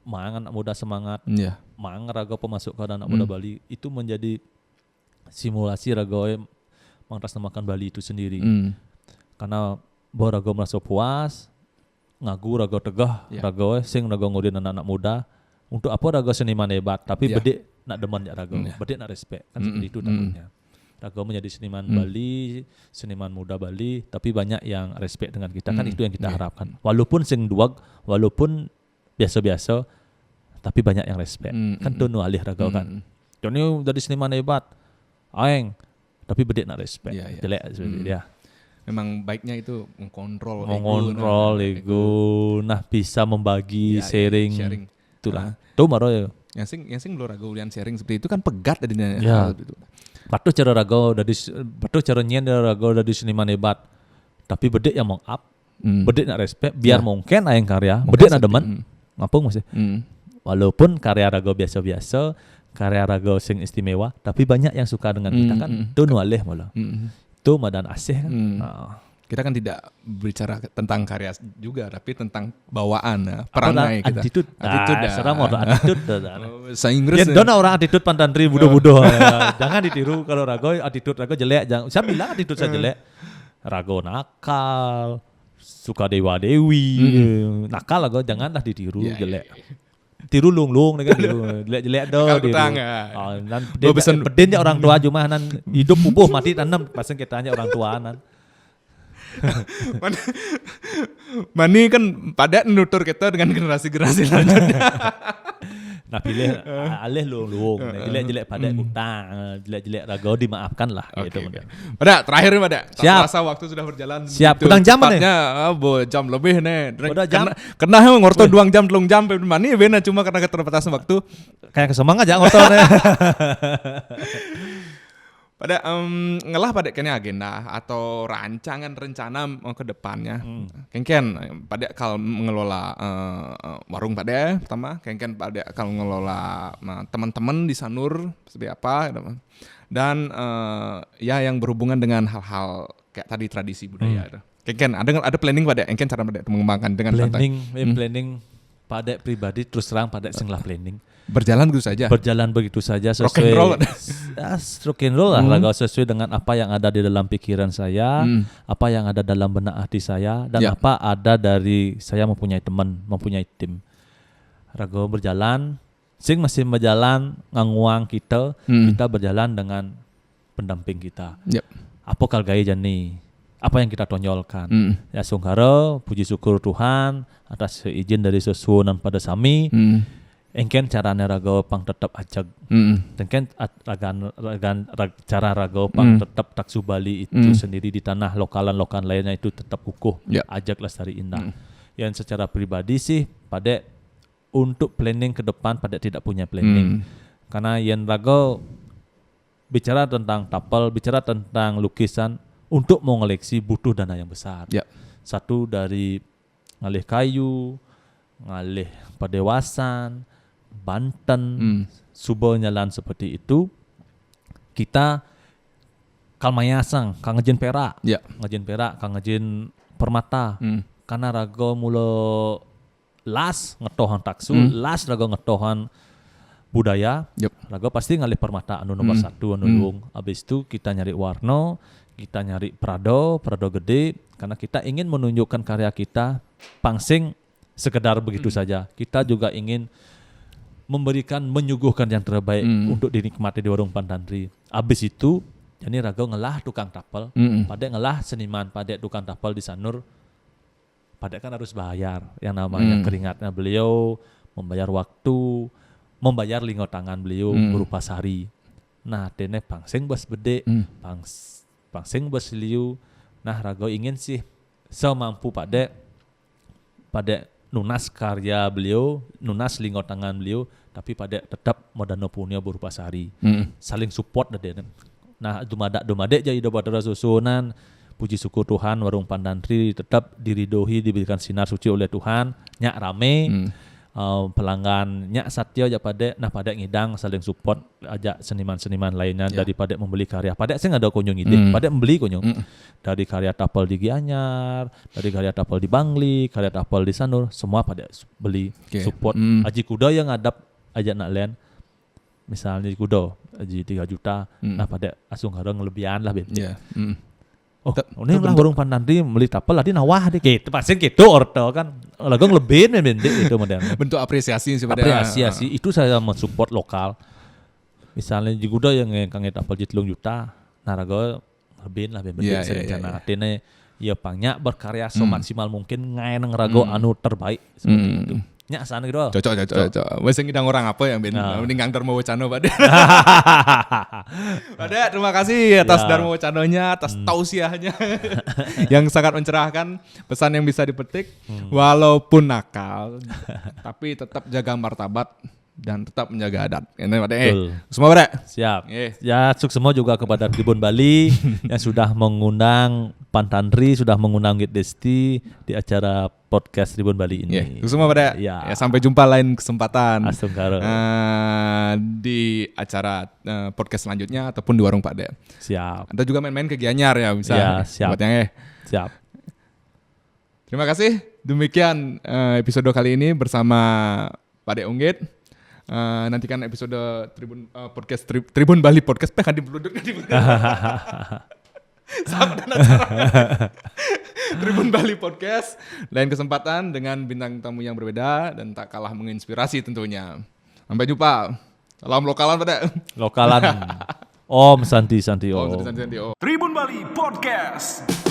Speaker 1: mang anak muda semangat, mang rago pemasuk ke anak muda Bali itu menjadi simulasi rago mengatasnamakan Bali itu sendiri. Karena bahwa rago merasa puas, ngagu rago tegah, rago sing rago ngudin anak-anak muda. Untuk apa rago seniman hebat tapi bedik nak demen ya rago, bedik nak respect kan seperti itu takutnya. Rago menjadi seniman Bali, seniman muda Bali tapi banyak yang respect dengan kita kan itu yang kita harapkan. Walaupun sing duag, walaupun biasa-biasa tapi banyak yang respect. Kan tuh nu alih rago kan. Joni dari seniman hebat. Aeng tapi bedik nak respect. Jelek seperti dia.
Speaker 2: Memang baiknya itu mengontrol
Speaker 1: ego. Nah, bisa membagi sharing. Itulah. Tuh maro ya.
Speaker 2: Yang sing belum ragu ulian sharing seperti itu kan pegat tadinya.
Speaker 1: Gitu. Patuh cara ragu cara nyen ragu dari seniman hebat. Tapi bedek yang mau up, bedek nak respect biar mungkin ayang karya, bedek nak demen. Ngapung masih. Walaupun karya ragu biasa-biasa, karya ragu sing istimewa, tapi banyak yang suka dengan kita kan. Tuh nualeh malah. Tuh madan asih kan.
Speaker 2: kita kan tidak bicara tentang karya juga, tapi tentang bawaan, perangai kita.
Speaker 1: Attitude. Serah mau attitude.
Speaker 2: Bahasa Inggris.
Speaker 1: Ya, dona orang attitude Pantandri bodoh-bodoh. Jangan ditiru kalau Rago attitude Rago jelek. Jangan. Saya bilang attitude saya jelek. Rago nakal, suka dewa-dewi, nakal Rago, janganlah ditiru jelek. Tiru lung dengan jelek-jelek
Speaker 2: Nakal kutang.
Speaker 1: Pedin ya orang tua cuma nan hidup pupuh mati tanam pasang kita tanya orang tua nan.
Speaker 2: Mani kan pada nutur kita dengan generasi-generasi selanjutnya.
Speaker 1: Nah pilih alih lung jelek-jelek pada utang, jelek-jelek Rago dimaafkan lah gitu.
Speaker 2: Pada terakhir pada
Speaker 1: siap.
Speaker 2: rasa waktu sudah berjalan.
Speaker 1: Siap. Pedang jam nih.
Speaker 2: Jam lebih nih.
Speaker 1: Jam.
Speaker 2: Kena ngorto 2 jam 3 jam mani bena cuma karena keterbatasan waktu.
Speaker 1: Kayak kesemang aja ngorto nih.
Speaker 2: Pada ngelah pada kayaknya agenda atau rancangan rencana ke depannya. Kengken pada kalau mengelola warung pada pertama, kengken pada kalau mengelola teman-teman di Sanur seperti apa dan ya yang berhubungan dengan hal-hal kayak tadi tradisi budaya. Kengken ada planning pada kengken cara pada mengembangkan dengan
Speaker 1: planning pada pribadi terus terang pada singlah planning.
Speaker 2: Berjalan begitu saja
Speaker 1: sesuai rock and roll lah Rago, sesuai dengan apa yang ada di dalam pikiran saya, apa yang ada dalam benak hati saya dan apa ada dari saya mempunyai teman, mempunyai tim. Rago berjalan, masih berjalan nganguang kita berjalan dengan pendamping kita. Apa kalgai jani, apa yang kita tonjolkan. Ya sungkara, puji syukur Tuhan atas izin dari sesuunan pada sami. Engken caranya Rago pang tetap ajak. Engken cara Rago pang tetap taksu Bali itu sendiri di tanah lokalan lainnya itu tetap kukuh. Ajak lestari indah. Yang secara pribadi sih pada untuk planning ke depan pada tidak punya planning. Karena yang Rago bicara tentang tapel, bicara tentang lukisan, untuk mau ngoleksi butuh dana yang besar. Satu dari ngalih kayu, ngalih padewasan, Banten, Subo nyalan seperti itu. Kita kalmayasang, kangejin perak, kangejin permata. Karena Rago mulo las ngetohan taksu, las Rago ngetohan budaya. Rago pasti ngalih permata anu nomor 1 anu luung. Habis itu kita nyari warna, kita nyari prado gede. Karena kita ingin menunjukkan karya kita, pangsing sekedar begitu saja. Kita juga ingin menyuguhkan yang terbaik untuk dinikmati di warung Pantandri. Abis itu, jadi Rago ngelah tukang tapel, pada ngelah seniman, pada tukang tapel di Sanur, pada kan harus bayar. Yang namanya keringatnya beliau, membayar waktu, membayar linggo tangan beliau berupa sari. Nah, dene pangsing bos bede, pangsing bos liu. Nah, Rago ingin sih semampu pada nunas karya beliau, nunas linggo tangan beliau, tapi pada tetap modano punya berupa sari. Saling support deh. Nah, dumade jadi pada susunan. Puji syukur Tuhan warung Pantandri tetap diridohi, diberikan sinar suci oleh Tuhan. Nyak rame, pelanggan nyak satya aja pada ngidang saling support ajak seniman-seniman lainnya daripada membeli karya. Pada saya nggak ada kunjung ide, pada membeli kunjung dari karya tapel di Gianyar, dari karya tapel di Bangli, karya tapel di Sanur, semua pada beli support. Aji kuda yang ngadap ajak nak len, misalnya kuda aji 3 juta, nah pada asung harang lebihan lah benci. Ini lah warung Pantandri beli tapel tadi nawah deh gitu, pasti gitu orto kan lagong lebih nih itu modern.
Speaker 2: Bentuk apresiasi
Speaker 1: itu saya mensupport lokal. Misalnya di kuda yang kangen tapel 3 juta, nah Rago lebih lah bentuk serencana artinya ya pangnya berkarya semaksimal mungkin ngain Rago anu terbaik seperti itu. Nya sana gitu.
Speaker 2: Cocok. Wes ngidang orang apa yang mending ngang Darmo Wacano Pada. Pada terima kasih atas Darmo Wacanonya, atas tausiahnya yang sangat mencerahkan, pesan yang bisa dipetik walaupun nakal tapi tetap jaga martabat dan tetap menjaga adat. Semua pada.
Speaker 1: Siap. Ya, sukses semua juga kepada Tribun Bali yang sudah mengundang Pantandri, sudah mengundang Git Desti di acara podcast Tribun Bali ini.
Speaker 2: Semua pada. Ya, sampai jumpa lain kesempatan.
Speaker 1: Astagfirullah.
Speaker 2: Di acara podcast selanjutnya ataupun di warung Pada.
Speaker 1: Siap.
Speaker 2: Anda juga main-main ke Gianyar ya bisa.
Speaker 1: Ya, siap.
Speaker 2: Buat yang
Speaker 1: Siap.
Speaker 2: Terima kasih. Demikian episode kali ini bersama Pak Dek Unggit. Nantikan episode podcast Tribun Bali Podcast. Pengen dibeluduk sama dan acara Tribun Bali Podcast. Lain kesempatan dengan bintang tamu yang berbeda dan tak kalah menginspirasi tentunya. Sampai jumpa. Salam lokalan Pak Dek.
Speaker 1: Lokalan. Om Santi Santi Om.
Speaker 2: Santi.
Speaker 3: Tribun Bali Podcast.